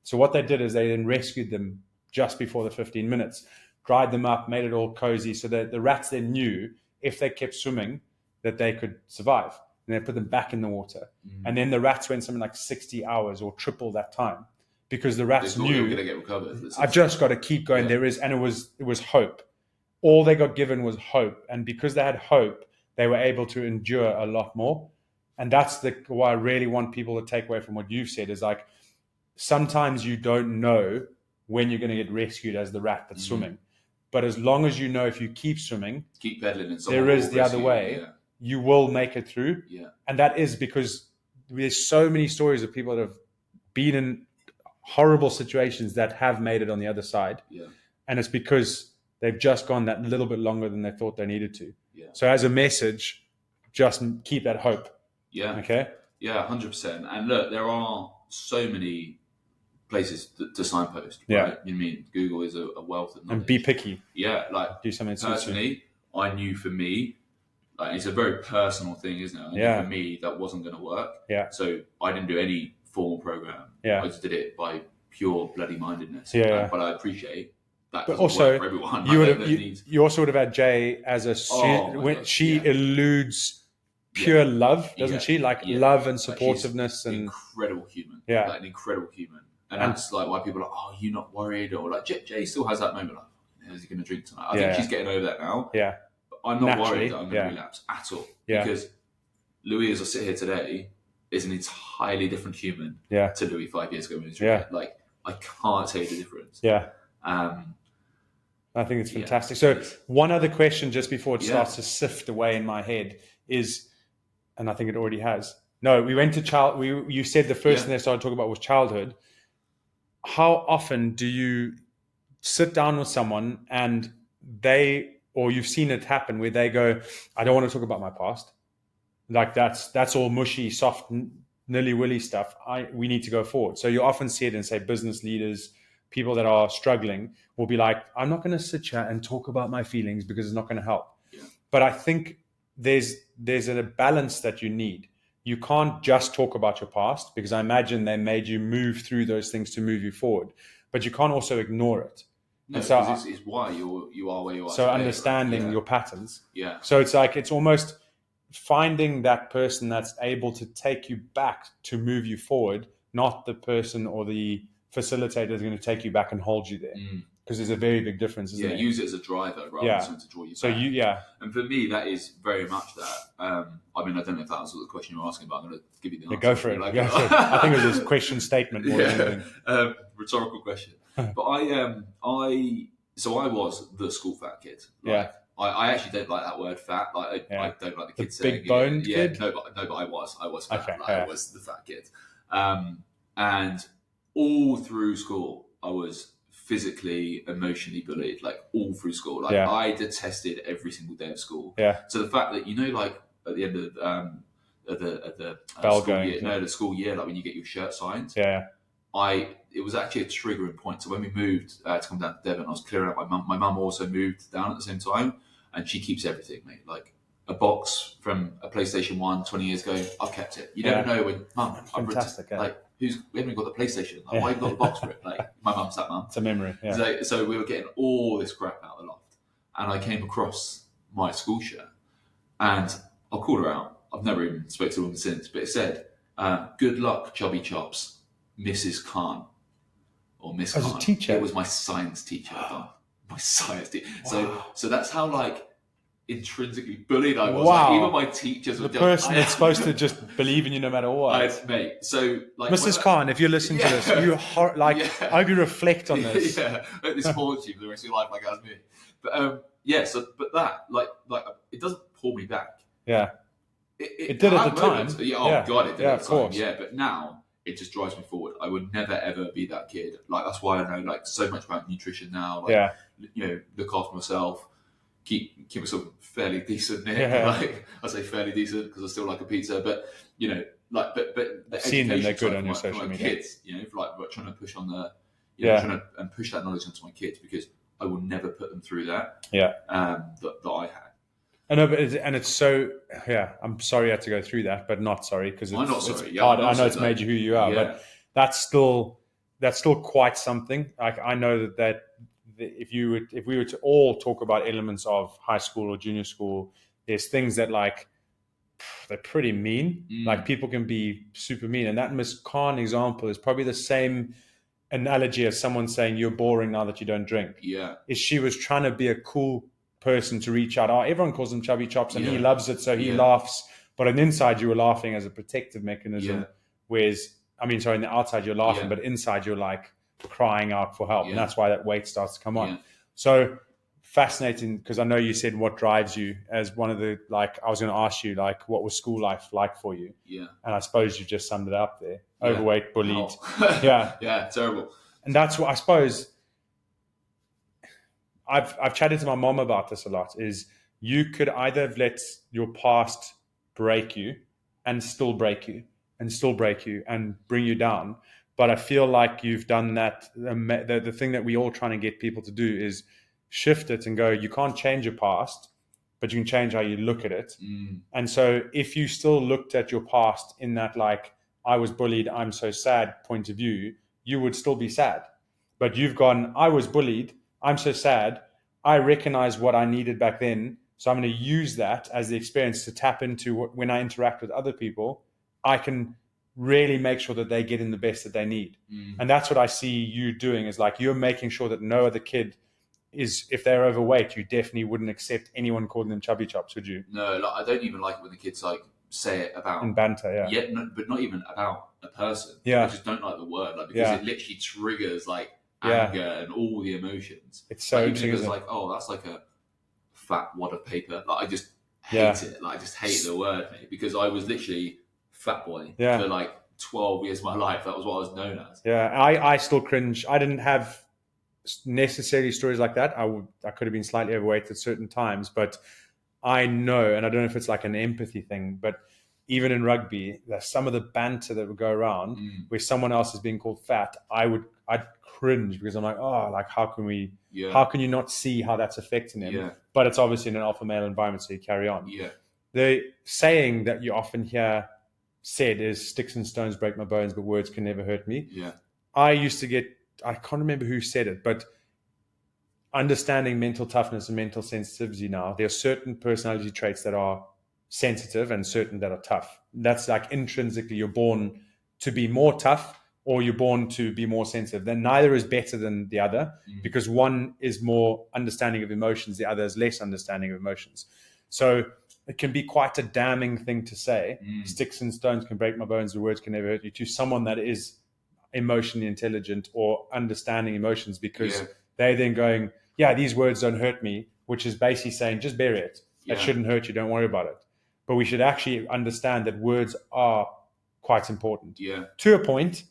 So what they did is they then rescued them just before the 15 minutes. Dried them up, made it all cozy so that the rats then knew if they kept swimming that they could survive. And they put them back in the water. Mm. And then the rats went something like 60 hours or triple that time because the rats knew going to get recovered. I've just got to keep going. Yeah. It was hope. All they got given was hope. And because they had hope, they were able to endure a lot more. And that's what I really want people to take away from what you've said is like, sometimes you don't know when you're going to get rescued as the rat that's swimming. But as long as you know if you keep swimming, keep pedaling, there is the other way, you will make it through. Yeah. And that is because there's so many stories of people that have been in horrible situations that have made it on the other side. Yeah. And it's because they've just gone that little bit longer than they thought they needed to. Yeah. So as a message, just keep that hope. Yeah. Okay. Yeah, 100%. And look, there are so many places to signpost. Yeah. Right? You mean Google is a wealth of knowledge. And be picky. Yeah, like do something personally, I knew for me, like it's a very personal thing, isn't it? I knew for me that wasn't going to work. Yeah. So I didn't do any formal program. Yeah. I just did it by pure bloody mindedness. Yeah. But I appreciate that. But also, work for everyone. You also would have had Jay as a student. When she eludes pure love, doesn't she? Like love and supportiveness and incredible human. Yeah. Like an incredible human. And that's like why people are like, oh, you're not worried, or like Jay still has that moment like, is he going to drink tonight? I think she's getting over that now. Yeah. But I'm not worried that I'm going to relapse at all. Yeah. Because Louis, as I sit here today, is an entirely different human to Louis 5 years ago when he was drinking. Like, I can't tell you the difference. Yeah. I think it's fantastic. So one other question just before it starts to sift away in my head is, and I think it already has. No, we went to you said the first thing they started talking about was childhood. How often do you sit down with someone and or you've seen it happen where they go, I don't want to talk about my past. Like that's all mushy, soft, nilly-willy stuff. We need to go forward. So you often see it in, say, business leaders, people that are struggling will be like, I'm not going to sit here and talk about my feelings because it's not going to help. Yeah. But I think there's a balance that you need. You can't just talk about your past because I imagine they made you move through those things to move you forward. But you can't also ignore it. No, so it's why you are where you are. So today, understanding your patterns. Yeah. So it's like, it's almost finding that person that's able to take you back to move you forward, not the person or the facilitator is going to take you back and hold you there. Because there's a very big difference, isn't there? Use it as a driver rather than to draw you back. So and for me, that is very much that. I mean, I don't know if that was the question you were asking, but I'm going to give you the answer. Go for it. Go for it. I think it was a question statement more than anything. Rhetorical question. But I was the school fat kid. Like, I actually don't like that word fat. Like I don't like the kids saying big boned kid. No, but I was fat. Okay, I was the fat kid. And all through school, I was physically, emotionally bullied, like all through school. Like I detested every single day of school. Yeah. So the fact that, like at the end of the school year, like when you get your shirt signed. Yeah. It was actually a triggering point. So when we moved to come down to Devon, I was clearing out my mum. My mum also moved down at the same time, and she keeps everything, mate. Like a box from a PlayStation 1 20 years ago, I've kept it. You never know when, Mum, fantastic. Like, we haven't got the PlayStation. Like, why have you got the box for it? Like, my mum's that mum. It's a memory. Yeah. So we were getting all this crap out of the loft, and I came across my school shirt, and I called her out. I've never even spoken to a woman since, but it said, "Good luck, chubby chops, Mrs. Khan." Or Miss Khan. As a teacher? It was my science teacher. My science teacher. Wow. So that's how like intrinsically bullied I was. Wow. Like, even my teachers were the person that's supposed to just believe in you no matter what. Mate. So like Mrs. Khan, if you're listening to this, you I hope you reflect on this. This haunts you for the rest of your life, like as me. But but that like it doesn't pull me back. Yeah. It did at the time. God, it did at the time. Course. Yeah, but now it just drives me forward. I would never ever be that kid. Like that's why I know like so much about nutrition now. Like, look after myself, keep myself fairly decent. Like I say fairly decent because I still like a pizza, but but the seen them, they're good on your social media. Kids, for like trying to push on the, trying to push that knowledge onto my kids because I will never put them through that. That I had. I know, but it's so. Yeah, I'm sorry I had to go through that, but not sorry because I'm not sorry. It's hard. I know it's made you who you are, but that's still quite something. Like I know that if we were to all talk about elements of high school or junior school, there's things that like they're pretty mean. Like people can be super mean, and that Miss Khan example is probably the same analogy as someone saying you're boring now that you don't drink. Yeah, is she was trying to be a cool person to reach out. Everyone calls him chubby chops and he loves it, so he laughs, but on the inside you were laughing as a protective mechanism, whereas on the outside you're laughing, but inside you're like crying out for help, and that's why that weight starts to come on. So fascinating because I know you said what drives you as one of the, like, I was going to ask you, like, what was school life like for you? Yeah. And I suppose you just summed it up there. Yeah. Overweight, bullied. Yeah. Yeah, terrible. And that's what I suppose I've chatted to my mom about this a lot, is you could either have let your past break you and still break you and still break you and bring you down. But I feel like you've done that. The thing that we all trying to get people to do is shift it and go, you can't change your past, but you can change how you look at it. And so if you still looked at your past in that, like, I was bullied, I'm so sad point of view, you would still be sad. But you've gone, I was bullied, I'm so sad, I recognize what I needed back then, so I'm going to use that as the experience to tap into when I interact with other people, I can really make sure that they get in the best that they need. And that's what I see you doing, is like, you're making sure that no other kid is, if they're overweight, you definitely wouldn't accept anyone calling them chubby chops, would you? No, like, I don't even like it when the kids like say it about and banter, but not even about a person. Yeah. I just don't like the word, like, because it literally triggers like anger and all the emotions. It's so like, interesting. Even if it's like, oh, that's like a fat wad of paper. Like, I just hate it. Like, I just hate the word, mate, because I was literally fat boy for like 12 years of my life. That was what I was known as. Yeah, I still cringe. I didn't have necessarily stories like that. I could have been slightly overweight at certain times, but I know, and I don't know if it's like an empathy thing, but even in rugby, there's some of the banter that would go around where someone else is being called fat. I'd cringe because I'm like, oh, like, how can you not see how that's affecting him? Yeah. But it's obviously in an alpha male environment, so you carry on. Yeah. The saying that you often hear said is, sticks and stones break my bones, but words can never hurt me. Yeah. I used to get, I can't remember who said it, but understanding mental toughness and mental sensitivity now, there are certain personality traits that are sensitive and certain that are tough. That's like intrinsically, you're born to be more tough or you're born to be more sensitive. Then neither is better than the other because one is more understanding of emotions, the other is less understanding of emotions. So it can be quite a damning thing to say, sticks and stones can break my bones, the words can never hurt you, to someone that is emotionally intelligent or understanding emotions, because they're then going, yeah, these words don't hurt me, which is basically saying, just bury it. It shouldn't hurt you. Don't worry about it. But we should actually understand that words are quite important. Yeah. To a point.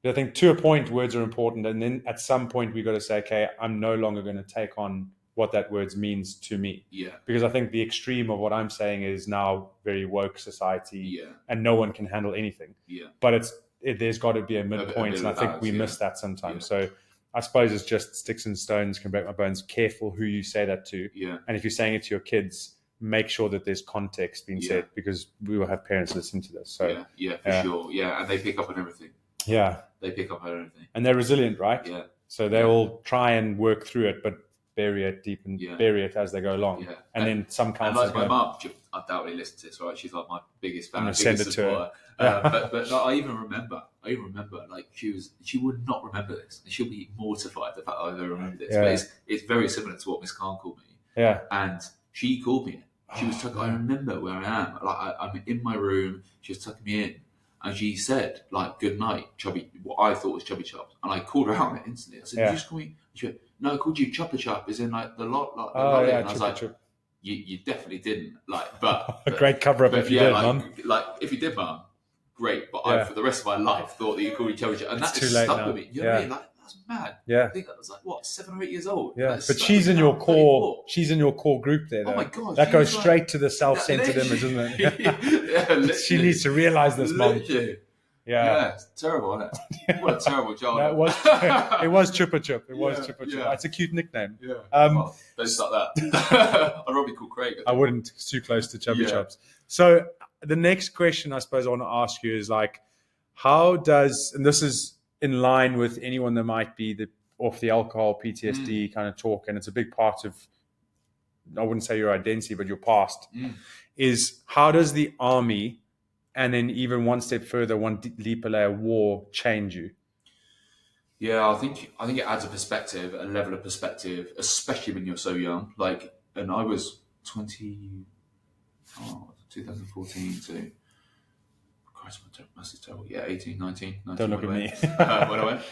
I think to a point, words are important. And then at some point, we've got to say, okay, I'm no longer going to take on what that words means to me. Yeah. Because I think the extreme of what I'm saying is now very woke society and no one can handle anything. Yeah. But there's got to be a midpoint, and I think we miss that sometimes. So I suppose it's just sticks and stones can break my bones. Careful who you say that to. Yeah. And if you're saying it to your kids, make sure that there's context being said, because we will have parents listen to this. So for sure. Yeah, and they pick up on everything. Yeah. They pick up on everything. And they're resilient, right? Yeah. So they will try and work through it, but bury it deep and bury it as they go along. Yeah. And then some counselors. Like my mum, I doubtly listen to this, right? She's like my biggest fan, biggest send it supporter. To her. But I even remember, like, she would not remember this, and she'll be mortified the fact that I don't remember this. But it's very similar to what Miss Khan called me. Yeah. And she called me. She was tucking. I remember where I am. Like, I'm in my room. She was tucking me in, and she said, like, "Good night, chubby." What I thought was chubby chops, and I called her out on it instantly. I said, "Did you just call me?" She went, "No, I called you chopper chop, as in like the lot, like the lolly." And I was like, You definitely didn't, like, but a great cover up if you did, Mum. Like, if you did, Mum, great. But I, for the rest of my life, thought that you called me chubby chop, and that just stuck with me. You know what I mean? Like, that's mad. Yeah. I think I was like, what, 7 or 8 years old. Yeah. Like, but she's in your core. She's in your core group there, though. Oh my God. That goes straight to the self-centered image, isn't it? She needs to realize this, Mum. Yeah, it's terrible, isn't it? What a terrible job. No, it was Chupa Chup. It was Chupa Chup. Yeah. It's a cute nickname. Yeah. Well, don't start that. I'd rather be called Craig. I wouldn't. It's too close to Chubby Chops. So the next question I suppose I want to ask you is, like, how does, and this is in line with anyone that might be off the alcohol, PTSD kind of talk, and it's a big part of, I wouldn't say your identity, but your past, is how does the army, and then even one step further, one deeper layer, war, change you? Yeah, I think it adds a perspective, a level of perspective, especially when you're so young. Like, and I was 2014 to, Christ, must be terrible. Yeah, 18, 19. Don't look at me. When I went.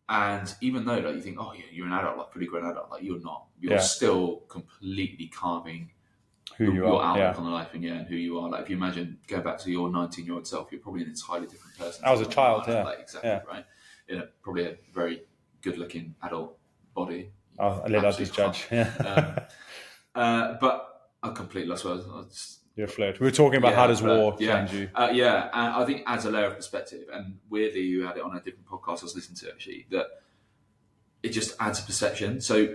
And even though, like, you think, oh yeah, you're an adult, like, pretty grown adult, like, you're not. you're still completely carving your outlook on life and who you are. Like if you imagine go back to your 19-year-old self, you're probably an entirely different person. I was a child, like exactly right. Probably a very good-looking adult body. I'll let others judge. But I completely lost what I was. You're a flirt. We were talking about how does war change you? And I think adds a layer of perspective. And weirdly, you had it on a different podcast I was listening to actually, that it just adds a perception. So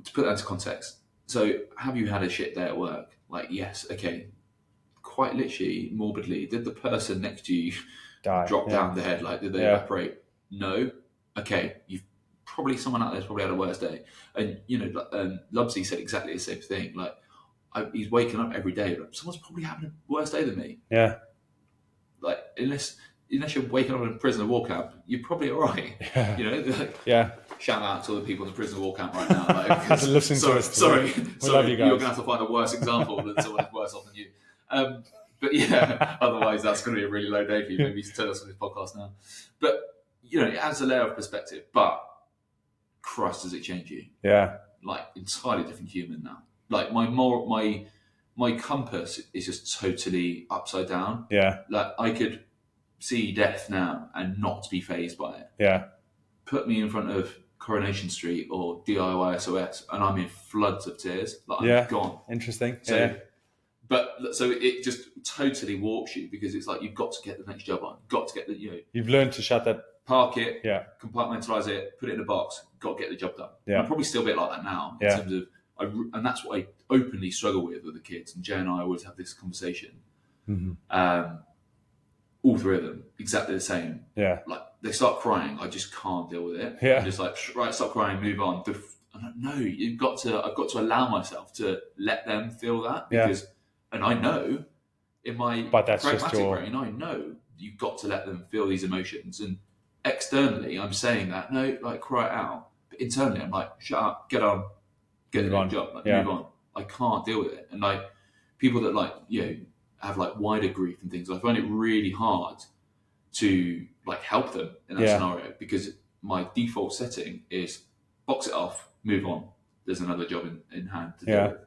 to put that into context, so have you had a shit day at work? Like, yes, okay. Quite literally, morbidly, did the person next to you drop down the head? Like, did they evaporate? No. Okay, you've probably, someone out there's probably had a worse day. And, Lubsy said exactly the same thing. Like, he's waking up every day, but someone's probably having a worse day than me. Yeah. Like, unless you're waking up in a prisoner war camp, you're probably all right. Shout out to all the people in the prisoner war camp right now. Like, listen to us. Sorry, we love you guys. You're going to have to find a worse example than someone who's worse off than you. But otherwise that's going to be a really low day for you. Maybe you should tell us on this podcast now. But, it adds a layer of perspective. But, Christ, does it change you? Yeah. Like, entirely different human now. Like, my compass is just totally upside down. Yeah. Like, I could see death now and not be fazed by it. Yeah. Put me in front of Coronation Street or DIY SOS and I'm in floods of tears. Like, I'm gone. Interesting. So it just totally warps you because it's like you've got to get the next job on. Got to get the, You've learned to shut that. Park it, compartmentalize it, put it in a box, got to get the job done. Yeah. I'm probably still a bit like that now in terms of, and that's what I openly struggle with the kids. And Jay and I always have this conversation. Mm-hmm. All three of them, exactly the same. Yeah. Like, they start crying, I just can't deal with it. Yeah. I'm just like, right, stop crying, move on. I'm like, no, I've got to allow myself to let them feel that because, and I know in my pragmatic brain, I know you've got to let them feel these emotions. And externally, I'm saying that, no, like, cry it out. But internally, I'm like, shut up, get on, get the next job, like, move on. I can't deal with it. And like people that have like wider grief and things, I find it really hard to like help them in that scenario because my default setting is box it off, move on. There's another job in hand to deal with.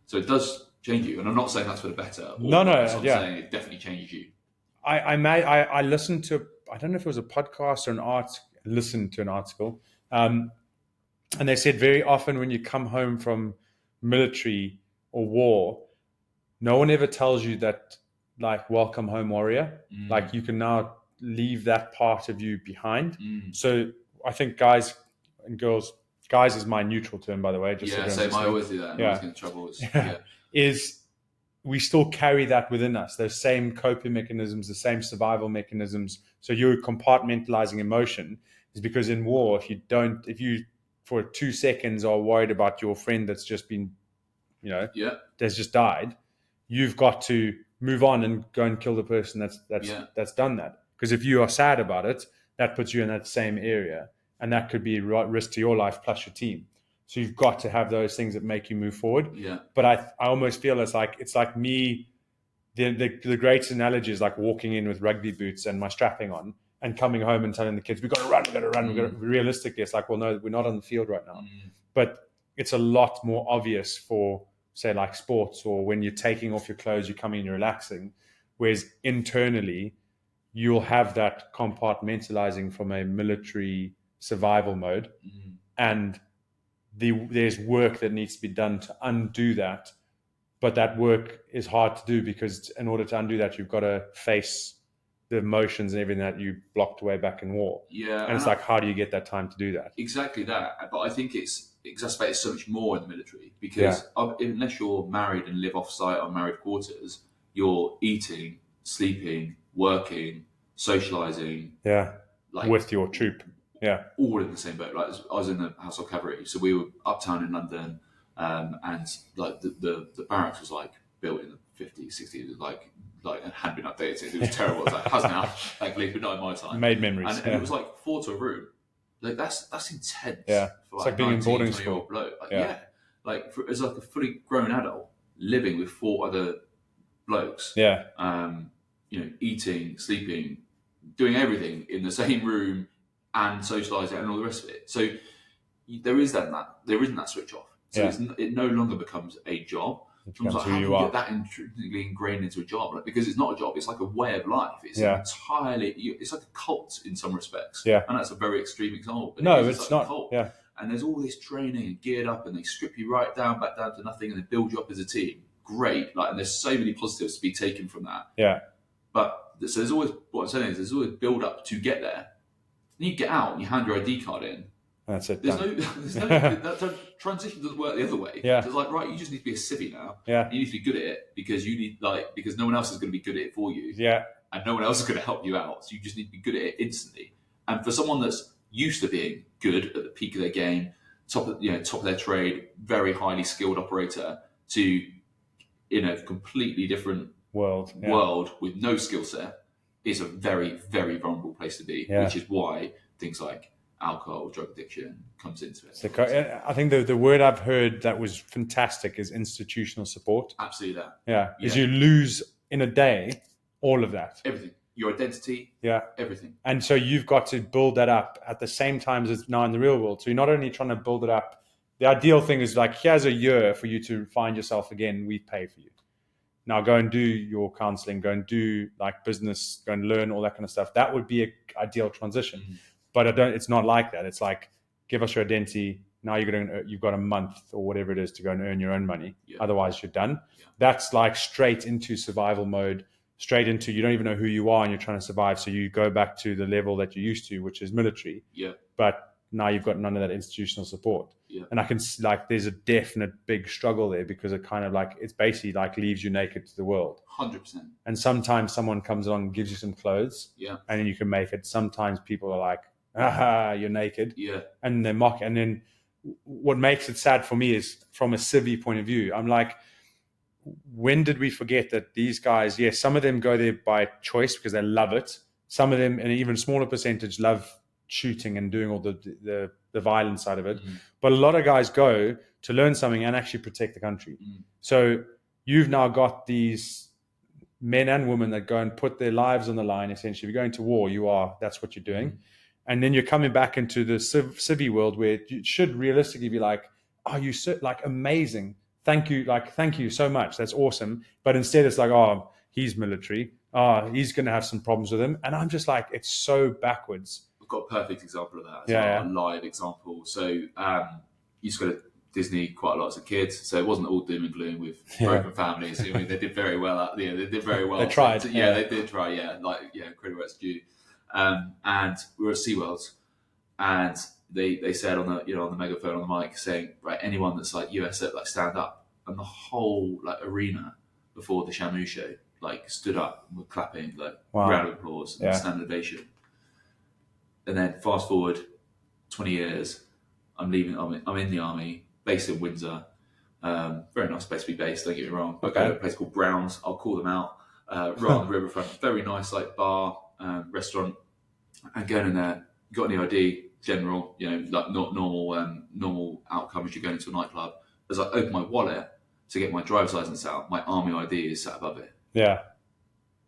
So it does change you, and I'm not saying that's for the better. I'm saying it definitely changes you. I listened to, I don't know if it was a podcast or listened to an article, and they said very often when you come home from military or war, no one ever tells you that, like, welcome home, warrior. Like, you can now leave that part of you behind. So I think guys and girls, guys is my neutral term, by the way. Same. I always do that. I always get in trouble. Is we still carry that within us, those same coping mechanisms, the same survival mechanisms. So you're compartmentalizing emotion is because in war, if you for 2 seconds are worried about your friend that's just been, that's just died, you've got to move on and go and kill the person that's done that. Because if you are sad about it, that puts you in that same area, and that could be a risk to your life plus your team. So you've got to have those things that make you move forward. Yeah. But I almost feel it's like me. The greatest analogy is like walking in with rugby boots and my strapping on and coming home and telling the kids, we've got to run. Realistically, it's like, well, no, we're not on the field right now. But it's a lot more obvious for, say, like sports, or when you're taking off your clothes, you're coming and you're relaxing. Whereas internally, you'll have that compartmentalizing from a military survival mode. And there's work that needs to be done to undo that. But that work is hard to do because in order to undo that, you've got to face the emotions and everything that you blocked away back in war. Yeah. And it's like, how do you get that time to do that? Exactly that. But I think it's exacerbated so much more in the military because unless you're married and live off-site on married quarters, you're eating, sleeping, working, socialising. Like, with your troop. All in the same boat. Like, I was in the Household Cavalry, so we were uptown in London, and like the barracks was like built in the 50s, 60s. It was like it had been updated. It was terrible. It was like, has now, thankfully, but not in my time. Made memories. And it was like 4 to a room. Like that's intense. Yeah, for it's like being in boarding school. Like as like a fully grown adult living with 4 other blokes. Eating, sleeping, doing everything in the same room and socialising and all the rest of it. So there isn't that switch off. So Yeah. it no longer becomes a job. It Someone's becomes like, who how you do you are. get that intrinsically ingrained into a job? Like, because it's not a job; it's like a way of life. It's Yeah. it's like a cult in some respects. Yeah. And that's a very extreme example. But No, it's it's like not. a cult. Yeah. And there's all this training and geared up, and they strip you right down, back down to nothing, and they build you up as a team. Great, like, and there's so many positives to be taken from that. Yeah. But so there's always, what I'm saying is, there's always build up to get there. Then you get out and you hand your ID card in. That's it. There's done. no that transition doesn't work the other way. Yeah. So it's like, right, you just need to be a civvy now. Yeah. You need to be good at it because no one else is going to be good at it for you. Yeah. And no one else is going to help you out. So you just need to be good at it instantly. And for someone that's used to being good at the peak of their game, top of their trade, very highly skilled operator, to in a completely different World with no skill set, is a very, very vulnerable place to be. Yeah. Which is why things like alcohol, drug addiction comes into it. I think the word I've heard that was fantastic is institutional support. Absolutely that. Yeah. Because you lose in a day all of that. Everything. Your identity. Yeah. Everything. And so you've got to build that up at the same time as it's now in the real world. So you're not only trying to build it up. The ideal thing is like, here's a year for you to find yourself again. We pay for you. Now go and do your counseling, go and do like business, go and learn all that kind of stuff. That would be an ideal transition. Mm-hmm. But it's not like that. It's like, give us your identity. Now you've got a month or whatever it is to go and earn your own money. Yeah. Otherwise you're done. Yeah. That's like straight into survival mode, straight into, you don't even know who you are and you're trying to survive. So you go back to the level that you're used to, which is military. Yeah. But now you've got none of that institutional support. Yeah. And I can like, there's a definite big struggle there because it kind of like, it's basically like leaves you naked to the world. 100%. And sometimes someone comes along and gives you some clothes. Yeah. And then you can make it. Sometimes people are like, aha, you're naked. Yeah. And they mock. And then what makes it sad for me is from a civvy point of view, I'm like, when did we forget that these guys, yes, some of them go there by choice because they love it. Some of them, and an even smaller percentage, love shooting and doing all the violent side of it. Mm-hmm. But a lot of guys go to learn something and actually protect the country. Mm-hmm. So you've now got these men and women that go and put their lives on the line. Essentially, if you're going to war, that's what you're doing. Mm-hmm. And then you're coming back into the civvy world where you should realistically be like, oh, you so like amazing. Thank you so much. That's awesome. But instead it's like, oh, he's military. Oh, he's going to have some problems with him. And I'm just like, it's so backwards. I've got a perfect example of that. A live example. So you used to go to Disney quite a lot as a kid. So it wasn't all doom and gloom with broken families. I mean, they did very well. They did very well. They tried. They did try. Yeah, credit where it's due. And we were at SeaWorld, and they said on the megaphone on the mic saying, right, anyone that's like US, like stand up, and the whole like arena before the Shamu show like stood up and were clapping, like round of applause and standing ovation. And then fast forward 20 years, I'm leaving. I'm in the army, based in Windsor. Very nice place to be based. Don't get me wrong. I go to a place called Brown's. I'll call them out. Right on the riverfront. Very nice, like bar, restaurant. And going in there, got any ID, general, like not normal outcome as you go into a nightclub. As I open my wallet to get my driver's license out, my army ID is sat above it. Yeah.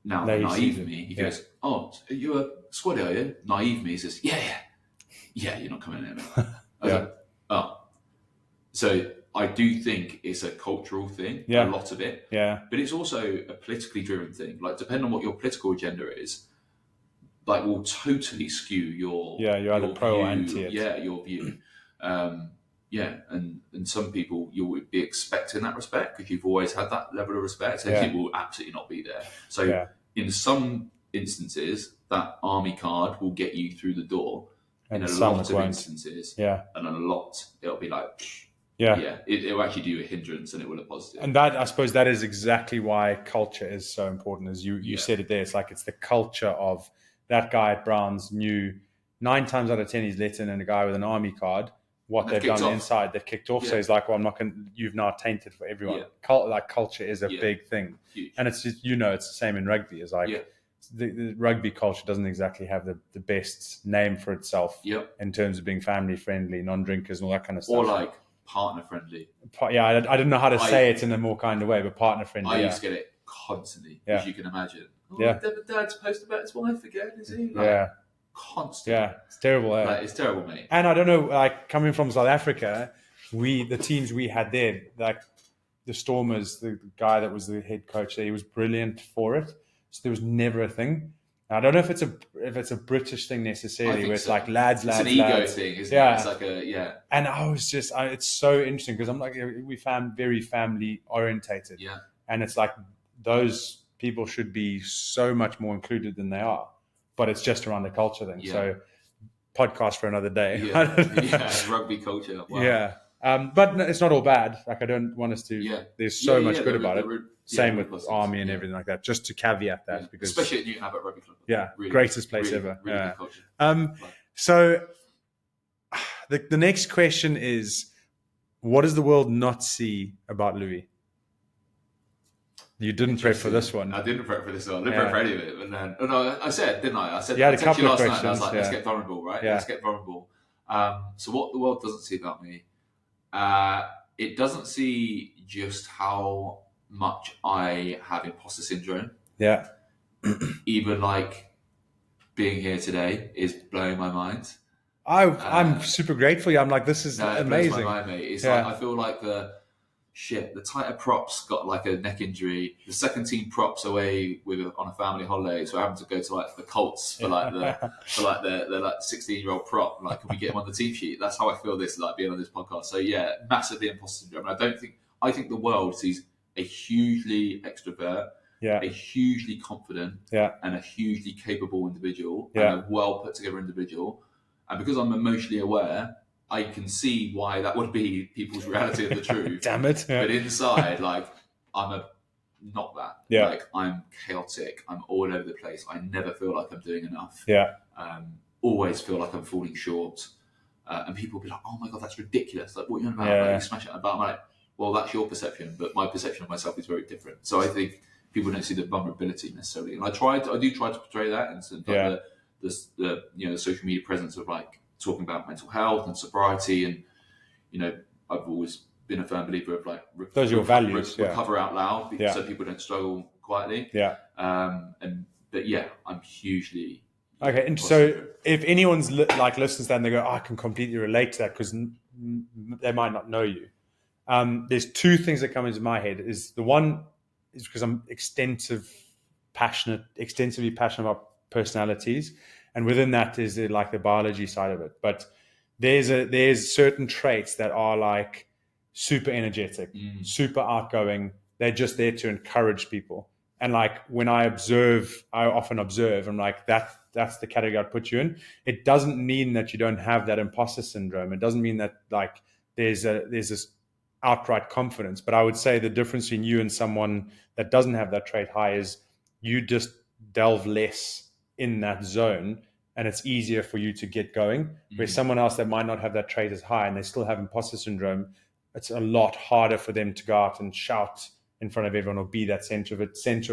Now, naive me, he goes, "Oh, are you a squad, are you?" Naive me, he says, "Yeah, you're not coming in, mate." I was like, "Oh." So I do think it's a cultural thing, a lot of it. Yeah. But it's also a politically driven thing. Like, depending on what your political agenda is, like, will totally skew your you're either pro or anti it. Yeah, your view. And some people you would be expecting that respect because you've always had that level of respect, and it will absolutely not be there. So in some instances, that army card will get you through the door. And in a lot of instances, and a lot, it'll be like, it will actually do you a hindrance, and it will a positive. And that, I suppose, that is exactly why culture is so important. As you said it there, it's like it's the culture of that guy at Brown's knew 9 times out of 10 he's let in a guy with an army card. What they've done inside, they've kicked off. So he's like, well, I'm not going to, you've now tainted for everyone. Culture is a big thing. Huge. And it's just, it's the same in rugby. It's like the rugby culture doesn't exactly have the best name for itself in terms of being family friendly, non-drinkers and all that kind of stuff. Or like partner friendly. I didn't know how to say it in a more kind of way, but partner friendly. I used to get it constantly, as you can imagine. Dad's posted about his wife again, is he? Constant. Yeah, it's terrible. Like, it's terrible, mate. And I don't know, like coming from South Africa, the teams we had there, like the Stormers, the guy that was the head coach there, he was brilliant for it. So there was never a thing. I don't know if it's a British thing necessarily, where it's so. like lads, It's an ego thing, isn't it? It's like And I was just, it's so interesting because I'm like, we found very family orientated. Yeah. And it's like those people should be so much more included than they are, but it's just around the culture thing. Yeah. So podcast for another day. Rugby culture. Wow. Yeah. But it's not all bad. Like I don't want us to. There's so much good about it. Same with Army and everything like that. Just to caveat that, because especially at Newton Abbot Rugby Club. Yeah, really, greatest place ever. Really good culture. So the next question is, what does the world not see about Louis? You didn't prep for this one. I didn't prep for this one. I didn't prep for any of it. But then, I said, didn't I? I said, you had a couple of last questions. Night, I was like, let's get vulnerable, right? Let's get vulnerable. So what the world doesn't see about me, it doesn't see just how much I have imposter syndrome. Yeah. Even like being here today is blowing my mind. I'm super grateful. I'm like, this is amazing. It blows my mind, mate. It's like, I feel like the tighter props got like a neck injury. The second team props away on a family holiday, so I having to go to like the Colts for like the like 16-year-old prop. Like, can we get him on the team sheet? That's how I feel this like being on this podcast. So yeah, massively imposter syndrome. And I think the world sees a hugely extrovert, a hugely confident, and a hugely capable individual, and a well put together individual. And because I'm emotionally aware, I can see why that would be people's reality of the truth. Damn it. Yeah. But inside, like, I'm not that. Yeah. Like, I'm chaotic. I'm all over the place. I never feel like I'm doing enough. Yeah. Always feel like I'm falling short. And people will be like, oh my God, that's ridiculous. Like, what are you on about? Like, you smash it. But I'm like, well, that's your perception. But my perception of myself is very different. So I think people don't see the vulnerability necessarily. And I do try to portray that in sort of the social media presence of like talking about mental health and sobriety, and I've always been a firm believer of like those are your values. Recover out loud, so people don't struggle quietly. But I'm hugely okay. And so if anyone's listens to that and they go, I can completely relate to that, because they might not know you. There's two things that come into my head. Is the one is because I'm extensively passionate about personalities, and within that is like the biology side of it. But there's certain traits that are like super energetic, super outgoing. They're just there to encourage people. And like when I often observe, I'm like, that's the category I'd put you in. It doesn't mean that you don't have that imposter syndrome. It doesn't mean that like there's this outright confidence. But I would say the difference between you and someone that doesn't have that trait high is you just delve less in that zone, and it's easier for you to get going. Where someone else that might not have that trait as high and they still have imposter syndrome, it's a lot harder for them to go out and shout in front of everyone or be that center of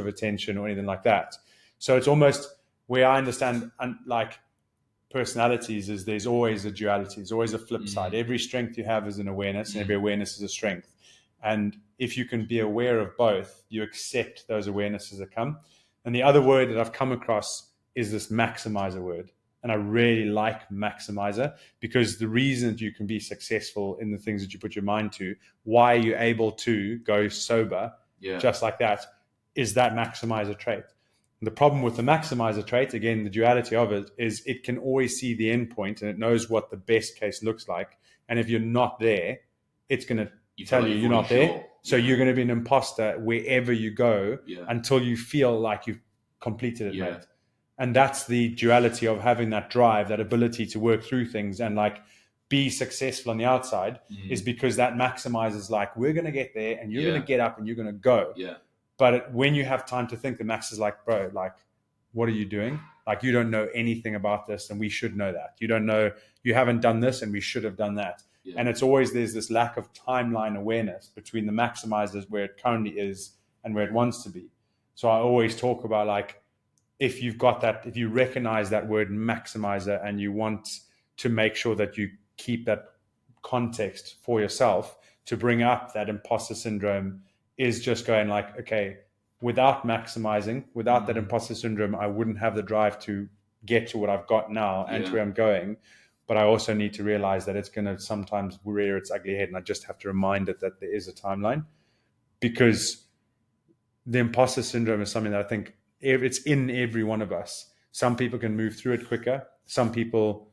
attention or anything like that. So it's almost where I understand like personalities is there's always a duality. There's always a flip side. Every strength you have is an awareness, and every awareness is a strength. And if you can be aware of both, you accept those awarenesses that come. And the other word that I've come across is this maximizer word. And I really like maximizer, because the reason that you can be successful in the things that you put your mind to, why you're able to go sober just like that, is that maximizer trait. And the problem with the maximizer trait, again, the duality of it, is it can always see the end point and it knows what the best case looks like. And if you're not there, it's going to tell you you're not there. So you're going to be an imposter wherever you go until you feel like you've completed it, mate. And that's the duality of having that drive, that ability to work through things and like be successful on the outside, is because that maximizes like, we're going to get there and you're going to get up and you're going to go. But when you have time to think, the max is like, bro, like, what are you doing? Like, you don't know anything about this and we should know that. You don't know, you haven't done this and we should have done that. And it's always, there's this lack of timeline awareness between the maximizers where it currently is and where it wants to be. So I always talk about like, if you've got that, if you recognize that word maximizer and you want to make sure that you keep that context for yourself to bring up that imposter syndrome, is just going like, okay, without maximizing, without that imposter syndrome, I wouldn't have the drive to get to what I've got now and to where I'm going. but I also need to realize that it's going to sometimes rear its ugly head, and I just have to remind it that there is a timeline, because the imposter syndrome is something that I think it's in every one of us. Some people can move through it quicker. Some people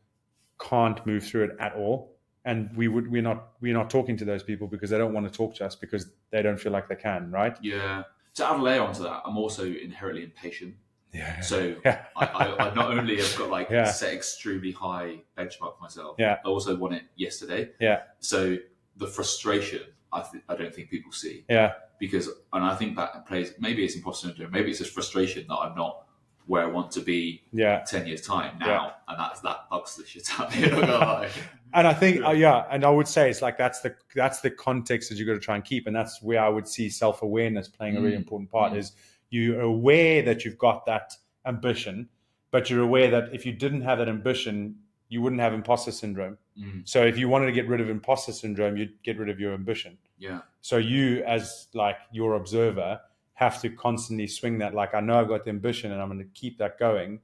can't move through it at all. And we're not talking to those people because they don't want to talk to us because they don't feel like they can, right? Yeah. To add a layer onto that, I'm also inherently impatient. Yeah. So Yeah. I not only have got like Yeah. set extremely high benchmark for myself, Yeah. I also want it yesterday. Yeah. So the frustration, I don't think people see. Yeah. And I think that plays, maybe it's imposter syndrome, maybe it's just frustration that I'm not where I want to be 10 years time now. And that bugs the shit out of me. And I think, and I would say it's like that's the context that you've got to try and keep, and that's where I would see self-awareness playing a really important part. Is you're aware that you've got that ambition, but you're aware that if you didn't have that ambition, you wouldn't have imposter syndrome. So if you wanted to get rid of imposter syndrome, you'd get rid of your ambition. Yeah. So you, as like your observer, have to constantly swing that. Like, I know I've got the ambition, and I'm going to keep that going.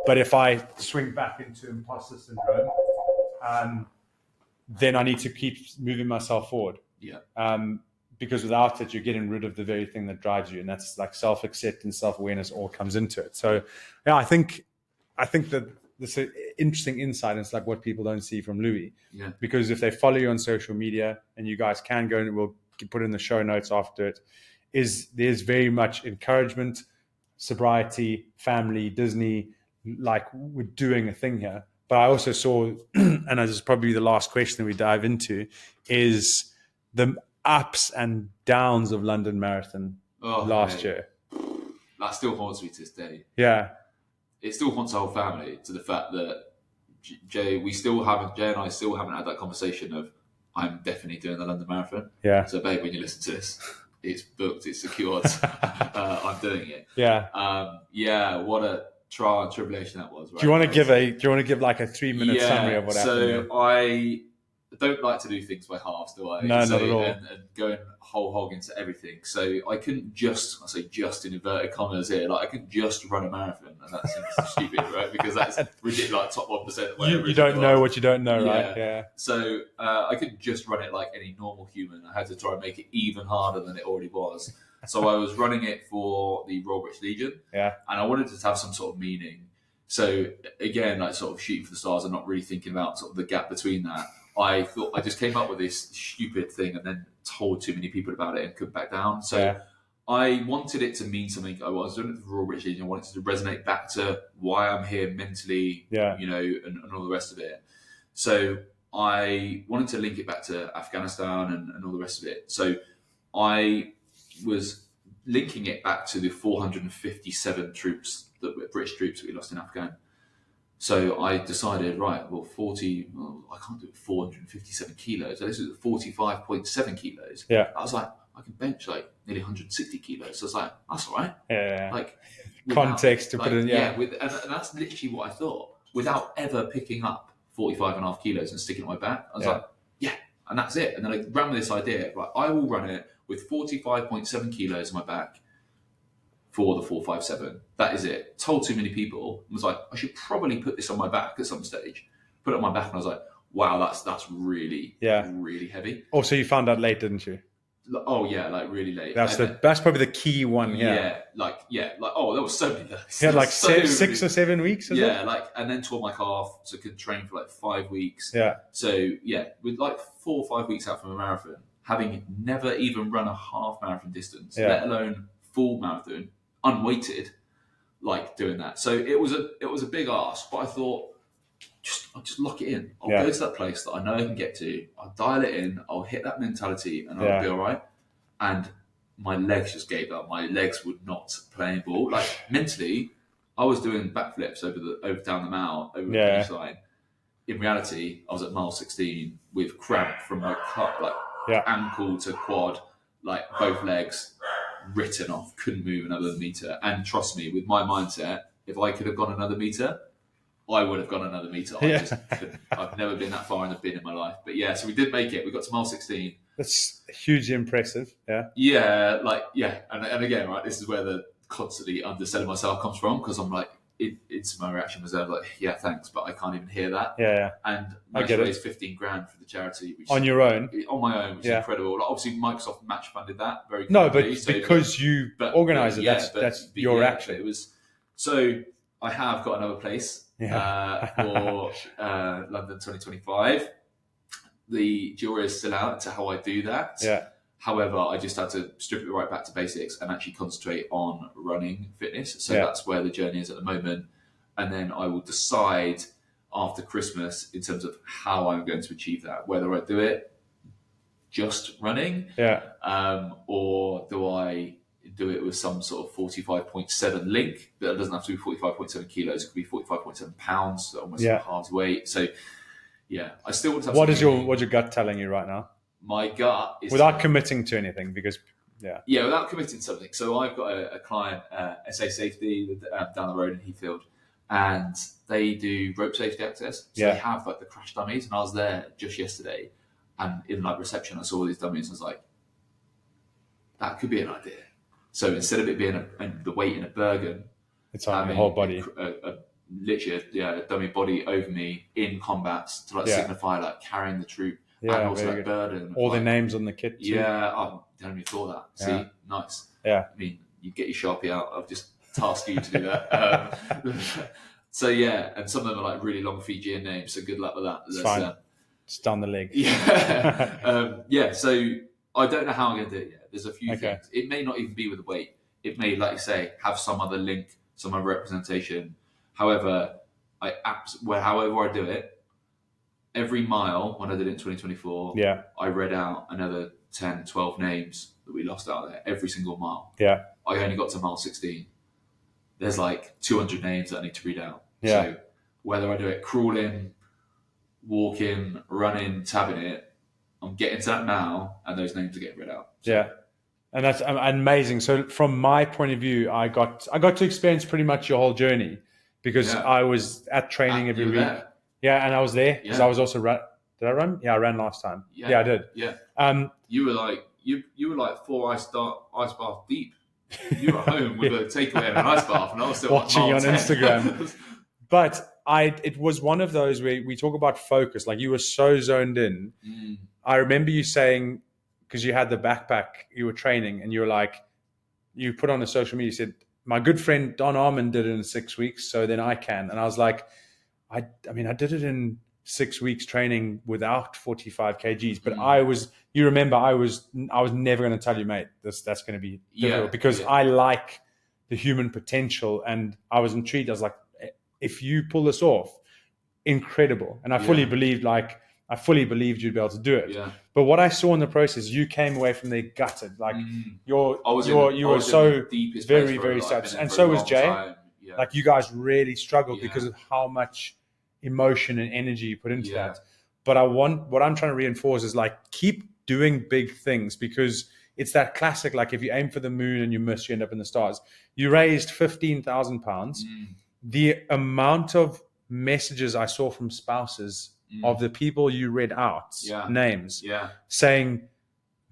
But if I swing back into imposter syndrome, then I need to keep moving myself forward. Yeah. Because without it, you're getting rid of the very thing that drives you, and that's like self-acceptance, self-awareness, all comes into it. So, yeah, I think that this is an interesting insight. And it's like what people don't see from Louis. Yeah. Because if they follow you on social media, and you guys can go, and we'll put in the show notes after it, there's very much encouragement, sobriety, family, Disney, like we're doing a thing here. But I also saw, and this is probably the last question that we dive into, is the ups and downs of London Marathon last year. That still haunts me to this day. Yeah. It still haunts our whole family, to the fact that Jay and I still haven't had that conversation of, I'm definitely doing the London Marathon. Yeah. So babe, when you listen to this, it's booked, it's secured. I'm doing it. Yeah. What a trial and tribulation that was. Right? Do you want to give like a 3-minute summary of what happened? So I don't like to do things by halves, do I? No, not at all. And going whole hog into everything. So I couldn't just in inverted commas here, like I couldn't just run a marathon, and that seems stupid, right? Because that's ridiculous, like top 1%. You don't know what you don't know, right? Yeah. So I couldn't just run it like any normal human. I had to try and make it even harder than it already was. So I was running it for the Royal British Legion. Yeah. And I wanted it to have some sort of meaning. So again, like sort of shooting for the stars and not really thinking about sort of the gap between that. I thought I just came up with this stupid thing and then told too many people about it and couldn't back down. So I wanted it to mean something. I was doing it for the Royal British Legion. I wanted it to resonate back to why I'm here mentally, and all the rest of it. So I wanted to link it back to Afghanistan and all the rest of it. So I was linking it back to the 457 British troops that we lost in Afghan. So I decided, right, I can't do 457 kilos. So this is 45.7 kilos. Yeah. I was like, I can bench like nearly 160 kilos. So I was like, that's all right. Yeah. Like context to put in. Yeah. And that's literally what I thought, without ever picking up 45.5 kilos and sticking it on my back. I was like, yeah, and that's it. And then I ran with this idea, right, I will run it with 45.7 kilos on my back for the 457. That is it. Told too many people. I was like, I should probably put this on my back at some stage. Put it on my back, and I was like, wow, that's really, really heavy. Also, you found out late, didn't you? Oh yeah, like really late. That's probably the key one. Yeah. Like there was so many days. Yeah, like 6 or 7 weeks. And then tore my calf, so could train for like 5 weeks. Yeah. So with like 4 or 5 weeks out from a marathon, having never even run a half marathon distance, let alone full marathon, unweighted, like doing that. So it was a big ask, but I thought, I'll just lock it in. I'll go to that place that I know I can get to. I'll dial it in. I'll hit that mentality, and I'll be all right. And my legs just gave up. My legs would not play ball. Like mentally, I was doing backflips over down the mile, over the finish line. In reality, I was at mile 16 with cramp from my ankle to quad, like both legs written off. Couldn't move another meter. And trust me, with my mindset, if I could have gone another meter, I would have gone another meter. I've never been that far in a bin in my life. But so we did make it. We got to mile 16. That's hugely impressive. Yeah. Yeah, and again, right, this is where the constantly underselling myself comes from, because I'm like, my reaction was like, yeah, thanks, but I can't even hear that. Yeah. And I managed get to it. raise 15 grand for the charity, which On your own. on my own, which is Yeah. incredible. Like, obviously, Microsoft match funded that very No, quickly. but because you organise it, that's your action. It was so. I have got another place for London 2025. The jury is still out to how I do that. Yeah. However, I just had to strip it right back to basics and actually concentrate on running fitness. So Yeah. that's where the journey is at the moment. And then I will decide after Christmas in terms of how I'm going to achieve that, whether I do it just running, or do I do it with some sort of 45.7 link. That doesn't have to be 45.7 kilos. It could be 45.7 pounds, so almost half weight. So yeah, I still want to have what's your gut telling you right now? My gut is without committing to anything, because without committing to something. So I've got a client, SA Safety, down the road in Heathfield, and they do rope safety access. So they have like the crash dummies, and I was there just yesterday, and in like reception, I saw all these dummies, and I was like, that could be an idea. So instead of it being the weight in a Bergen, it's on your whole body. Literally, a dummy body over me in combats to signify like carrying the troop. And also that burden. All the names on the kit too. Yeah, I hadn't even thought that. See, nice. Yeah. I mean, you get your Sharpie out. I've just tasked you to do that. So yeah, and some of them are like really long Fijian names. So good luck with that. It's fine. Just down the leg. Yeah. So I don't know how I'm going to do it yet. There's a few things. It may not even be with the weight. It may, like you say, have some other link, some other representation. However, however I do it, every mile, when I did it in 2024, I read out another 10, 12 names that we lost out there every single mile. Yeah. I only got to mile 16. There's like 200 names that I need to read out. Yeah. So whether I do it crawling, walking, running, tabbing it, I'm getting to that now, and those names are getting read out. So. Yeah. And that's amazing. So from my point of view, I got to experience pretty much your whole journey, because I was at training every week. There. Yeah, and I was there because I was also run. Did I run? Yeah, I ran last time. Yeah, I did. Yeah. You were like 4 ice bath deep. You were home with a takeaway and an ice bath, and I was still watching you on Instagram. But it was one of those where we talk about focus. Like, you were so zoned in. I remember you saying, because you had the backpack, you were training, and you were like, you put on the social media, you said, my good friend Don Armand did it in 6 weeks, so then I can. And I was like, I mean, I did it in 6 weeks training without 45 kgs, but I was never going to tell you, mate, that's going to be difficult, because I like the human potential, and I was intrigued. I was like, if you pull this off, incredible. And I fully believed you'd be able to do it. Yeah. But what I saw in the process, you came away from there gutted. Like, you were so very, very sad. And so was Jay. Yeah. Like, you guys really struggled because of how much emotion and energy you put into that. But what I'm trying to reinforce is, like, keep doing big things, because it's that classic, like, if you aim for the moon and you miss, you end up in the stars. You raised £15,000. The amount of messages I saw from spouses of the people you read out, names, saying,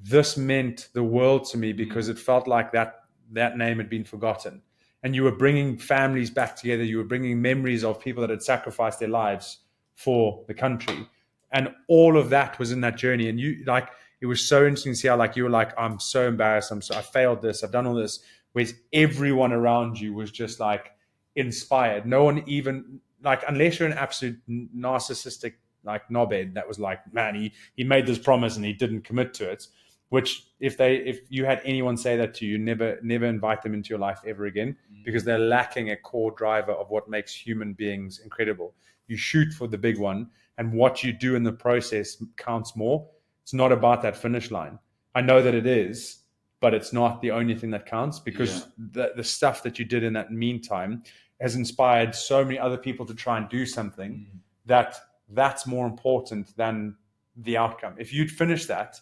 this meant the world to me, because it felt like that name had been forgotten. And you were bringing families back together. You were bringing memories of people that had sacrificed their lives for the country. And all of that was in that journey. And you, like, it was so interesting to see how, like, you were like, I'm so embarrassed. I failed this. I've done all this. Whereas everyone around you was just like inspired. No one even, like, unless you're an absolute narcissistic, like, knobhead that was like, man, he made this promise and he didn't commit to it. Which, if you had anyone say that to you, never invite them into your life ever again, because they're lacking a core driver of what makes human beings incredible. You shoot for the big one, and what you do in the process counts more. It's not about that finish line. I know that it is, but it's not the only thing that counts, because the stuff that you did in that meantime has inspired so many other people to try and do something that's more important than the outcome. If you'd finished that,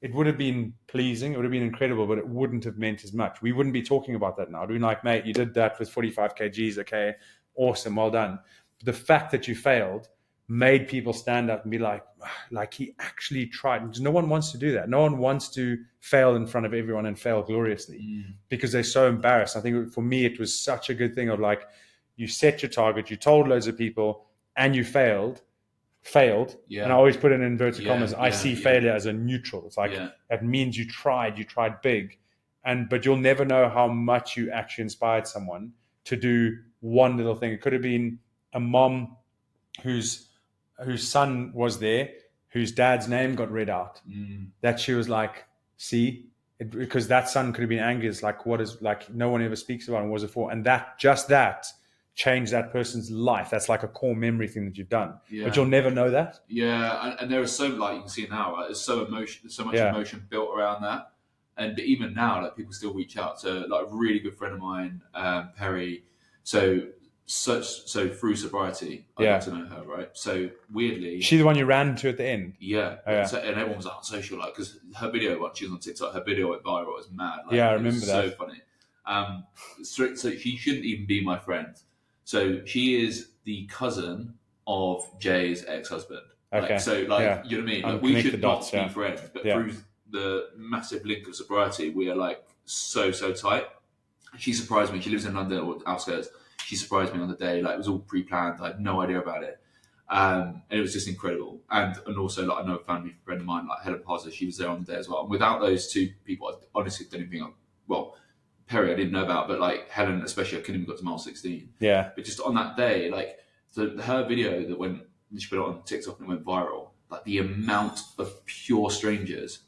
it would have been pleasing, it would have been incredible, but it wouldn't have meant as much. We wouldn't be talking about that now. We'd be like, mate, you did that with 45 kgs, okay, awesome, well done. But the fact that you failed made people stand up and be like, he actually tried. Because no one wants to do that. No one wants to fail in front of everyone and fail gloriously, because they're so embarrassed. I think for me, it was such a good thing of, like, you set your target, you told loads of people, and you failed. Yeah. And I always put in inverted commas, I Yeah. see Yeah. failure as a neutral. It's like, Yeah. that means you tried big. But you'll never know how much you actually inspired someone to do one little thing. It could have been a mom whose son was there, whose dad's name got read out. That she was like, see, because that son could have been angry. It's like, what is, like, no one ever speaks about it. What was it for? And that changed that person's life. That's like a core memory thing that you've done. Yeah. But you'll never know that. Yeah, and there is so, like you can see now, right? There's so much emotion built around that. And even now, like, people still reach out to, like, a really good friend of mine, Perry. So through sobriety, I got to know her, right? So weirdly, she the one you ran into at the end. Yeah. So, and everyone was like on social, like, because her video, she was on TikTok, her video went viral. It was mad. Like, I remember that. So funny. So she shouldn't even be my friend. So she is the cousin of Jay's ex-husband. Okay. Like, so, like, you know what I mean? Like, we should not be friends, but through the massive link of sobriety, we are, like, so tight. She surprised me. She lives in London, or outskirts. She surprised me on the day. Like, it was all pre-planned. I had no idea about it. And it was just incredible. And also, like, I know a family friend of mine, like Helen Pazza, she was there on the day as well. And without those two people, I honestly don't even think Perry I didn't know about, but, like, Helen especially, I couldn't even got to mile 16. Yeah. But just on that day, like, her video that went, she put it on TikTok and it went viral, like, the amount of pure strangers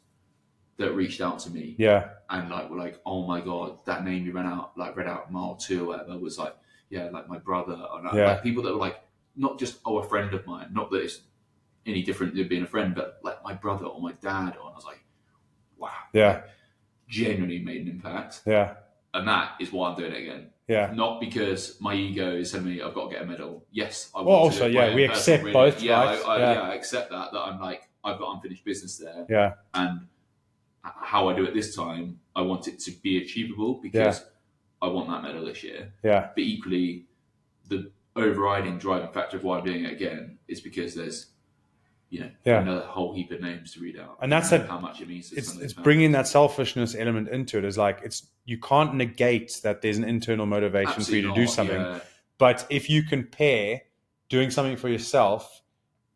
that reached out to me. Yeah. And, like, were like, oh my God, that name you read out mile 2 or whatever was like, like my brother. Or like, people that were like, not just, a friend of mine, not that it's any different than being a friend, but like my brother or my dad. And I was like, wow. Yeah. Like, genuinely made an impact. Yeah. And that is why I'm doing it again. Yeah. Not because my ego is telling me I've got to get a medal. Yes, I want well, to. Also, we accept both. Yeah, right? I accept that I'm like, I've got unfinished business there. Yeah. And how I do it this time, I want it to be achievable because I want that medal this year. Yeah. But equally, the overriding driving factor of why I'm doing it again is because there's, another whole heap of names to read out, and that's how much it means. It's bringing that selfishness element into it. Is like, you can't negate that there's an internal motivation Absolutely for you to do something. Yeah. But if you can pair doing something for yourself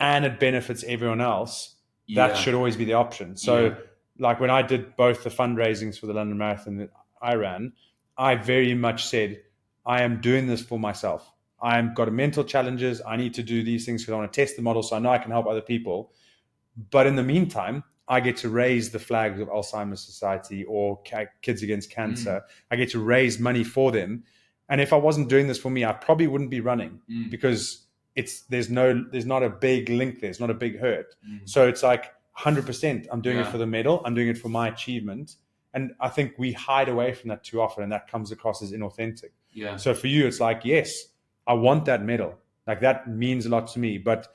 and it benefits everyone else, that should always be the option. So, like when I did both the fundraisings for the London Marathon that I ran, I very much said, I am doing this for myself. I've got mental challenges. I need to do these things because I want to test the model so I know I can help other people. But in the meantime, I get to raise the flags of Alzheimer's Society or Kids Against Cancer. I get to raise money for them. And if I wasn't doing this for me, I probably wouldn't be running because there's not a big link there. It's not a big hurt. So it's like 100%. I'm doing it for the medal. I'm doing it for my achievement. And I think we hide away from that too often, and that comes across as inauthentic. Yeah. So for you, it's like, yes, I want that medal. Like, that means a lot to me, but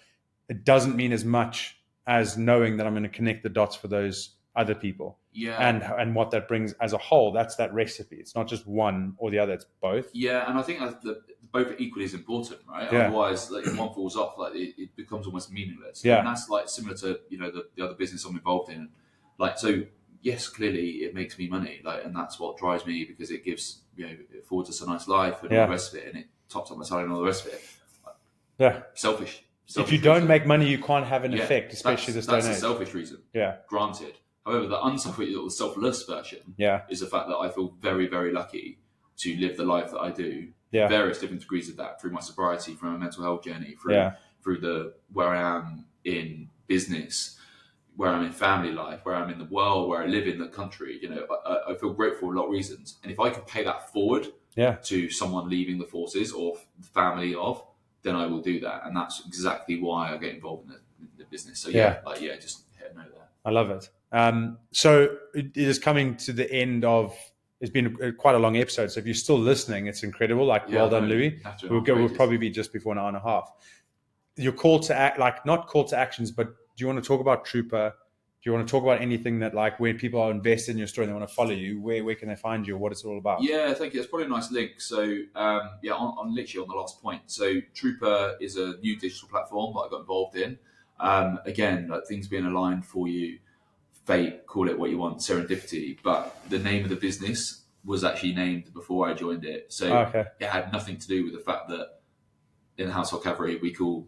it doesn't mean as much as knowing that I'm going to connect the dots for those other people. Yeah. And what that brings as a whole, that's that recipe. It's not just one or the other, it's both. Yeah, and I think both are equally as important, right? Yeah. Otherwise, like, if one falls off, like, it becomes almost meaningless. Yeah. And that's like similar to, the other business I'm involved in. Like, so yes, clearly it makes me money, like, and that's what drives me because it gives, it affords us a nice life and all the rest of it, and it tops up my salary and all the rest of it. Yeah. Selfish if you don't make money, you can't have an effect, especially this day and age. That's a selfish reason. Yeah. Granted. However, the unselfish or the selfless version is the fact that I feel very, very lucky to live the life that I do. Various different degrees of that through my sobriety, through my mental health journey, through where I am in business, where I'm in family life, where I'm in the world, where I live in the country. I feel grateful for a lot of reasons. And if I can pay that forward to someone leaving the forces or the family of, then I will do that. And that's exactly why I get involved in the business. So just hit a note there. I love it. So it is coming to the end of, it's been quite a long episode. So if you're still listening, it's incredible. Like, well done, Louis. We'll probably be just before an hour and a half. Your call to act, like, not call to actions, but do you want to talk about Trooper? Do you want to talk about anything that, like, where people are invested in your story and they want to follow you? Where can they find you, or what it's all about? Yeah, thank you. It's probably a nice link. So, on literally on the last point. So, Trooper is a new digital platform that I got involved in. Again, like, things being aligned for you, fate, call it what you want, serendipity. But the name of the business was actually named before I joined it. So Okay. it had nothing to do with the fact that in the Household Cavalry we call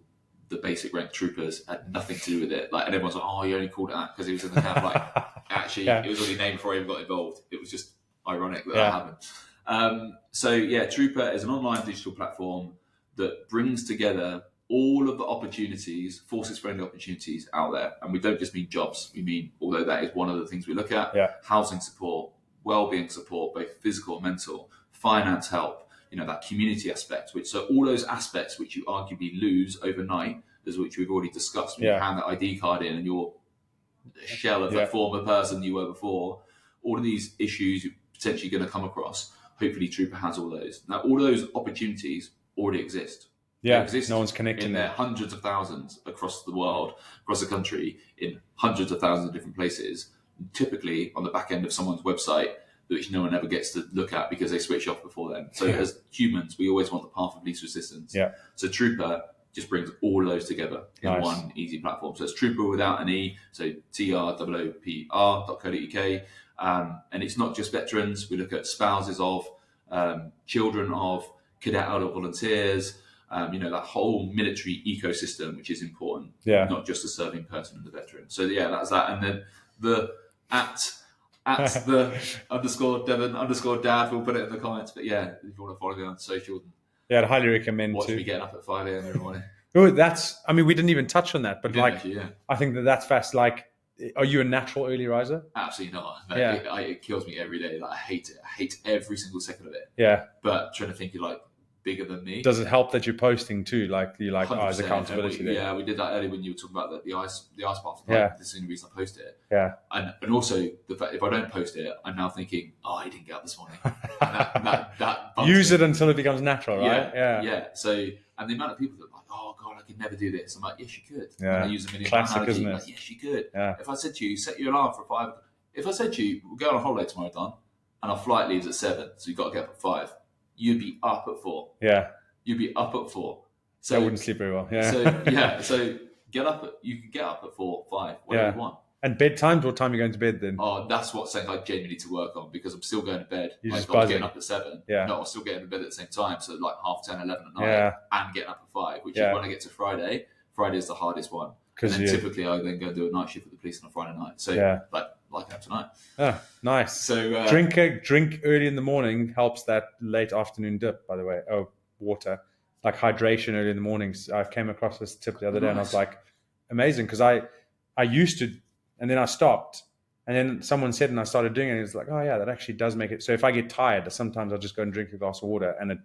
the basic rank troopers. Had nothing to do with it. Like, and everyone's like, oh, you only called it that because he was in the camp. Like, actually, Yeah. it was already named before I even got involved. It was just ironic that Yeah. that happened. So yeah, Trooper is an online digital platform that brings together all of the opportunities, forces-friendly opportunities out there. And we don't just mean jobs. We mean, although that is one of the things we look at, Yeah. housing support, well-being support, both physical and mental, finance help, that community aspect, so all those aspects which you arguably lose overnight, as which we've already discussed, when you hand that ID card in and you're a shell of the former person you were before, all of these issues you're potentially going to come across. Hopefully Trooper has all those. Now, all those opportunities already exist. Yeah, no one's connecting in there hundreds of thousands across the world, across the country, in hundreds of thousands of different places, typically on the back end of someone's website, which no one ever gets to look at because they switch off before then. So as humans, we always want the path of least resistance. Yeah. So Trooper just brings all of those together in one easy platform. So it's Trooper without an E, so TROOPR.co.uk. And it's not just veterans. We look at spouses of, children of, cadet adult volunteers, that whole military ecosystem, which is important, not just the serving person and the veteran. So yeah, that's that. And then the at the _Devon_dad, we'll put it in the comments. But yeah, if you want to follow me on social, I'd highly recommend watch me getting up at 5 a.m. every morning. Oh, we didn't even touch on that, but I think that's fast. Like, are you a natural early riser? Absolutely not. It kills me every day. Like, I hate it. I hate every single second of it. Yeah. But trying to think you're like bigger than me. Does it help that you're posting too? Like, you're like, there's accountability there. Yeah, we did that earlier when you were talking about the ice bath. This is the only reason I post it. Yeah. And also the fact if I don't post it, I'm now thinking, I didn't get up this morning. that use it until it becomes natural, right? Yeah. So, and the amount of people that are like, oh God, I could never do this. I'm like, yes, you could. Yeah. And I use a million classic, isn't it? like, yes, you could. Yeah. If I said to you, set your alarm for 5. If I said to you, we'll go on a holiday tomorrow, Don, and our flight leaves at 7, so you've got to get up at 5. You'd be up at 4. Yeah. You'd be up at 4. So I wouldn't sleep very well. Yeah. So you can get up at 4, 5, whatever you want. And bedtime, what time are you going to bed then? Oh, that's what's something I genuinely need to work on, because I'm still going to bed. You're just I'm getting up at 7. Yeah. No, I'm still getting to bed at the same time. So like 10:30, 11 at night, and getting up at 5, which is when I get to Friday. Friday is the hardest one. And then typically I then go and do a night shift with the police on a Friday night. So like I have tonight. Oh, nice. So drink early in the morning helps that late afternoon dip, by the way. Oh, water. Like hydration early in the mornings. I came across this tip the other day and I was like, amazing, because I used to, and then I stopped, and then someone said, and I started doing it, and it was like, oh yeah, that actually does make it. So if I get tired, sometimes I'll just go and drink a glass of water, and it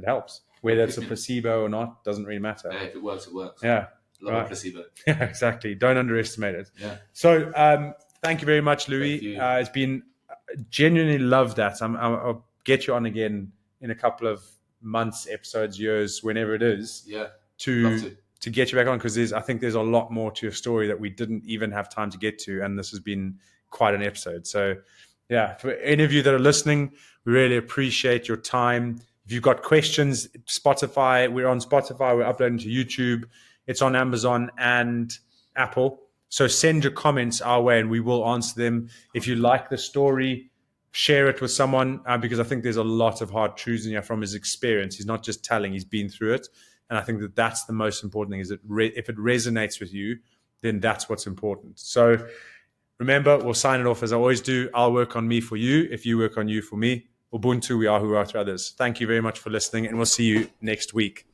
helps. Whether it's a placebo or not, doesn't really matter. Yeah, if it works, it works. Yeah. Love a placebo. Yeah, exactly. Don't underestimate it. Yeah. So thank you very much, Louis. It's been genuinely loved that. I'll get you on again in a couple of months, episodes, years, whenever it is. Yeah. To get you back on, because I think there's a lot more to your story that we didn't even have time to get to, and this has been quite an episode. So yeah, for any of you that are listening, we really appreciate your time. If you've got questions, Spotify, we're on Spotify, we're uploading to YouTube, it's on Amazon and Apple. So send your comments our way and we will answer them. If you like the story, share it with someone, because I think there's a lot of hard truths in here from his experience. He's not just telling, he's been through it. And I think that's the most important thing, is that if it resonates with you, then that's what's important. So remember, we'll sign it off as I always do. I'll work on me for you if you work on you for me. Ubuntu, we are who we are to others. Thank you very much for listening, and we'll see you next week.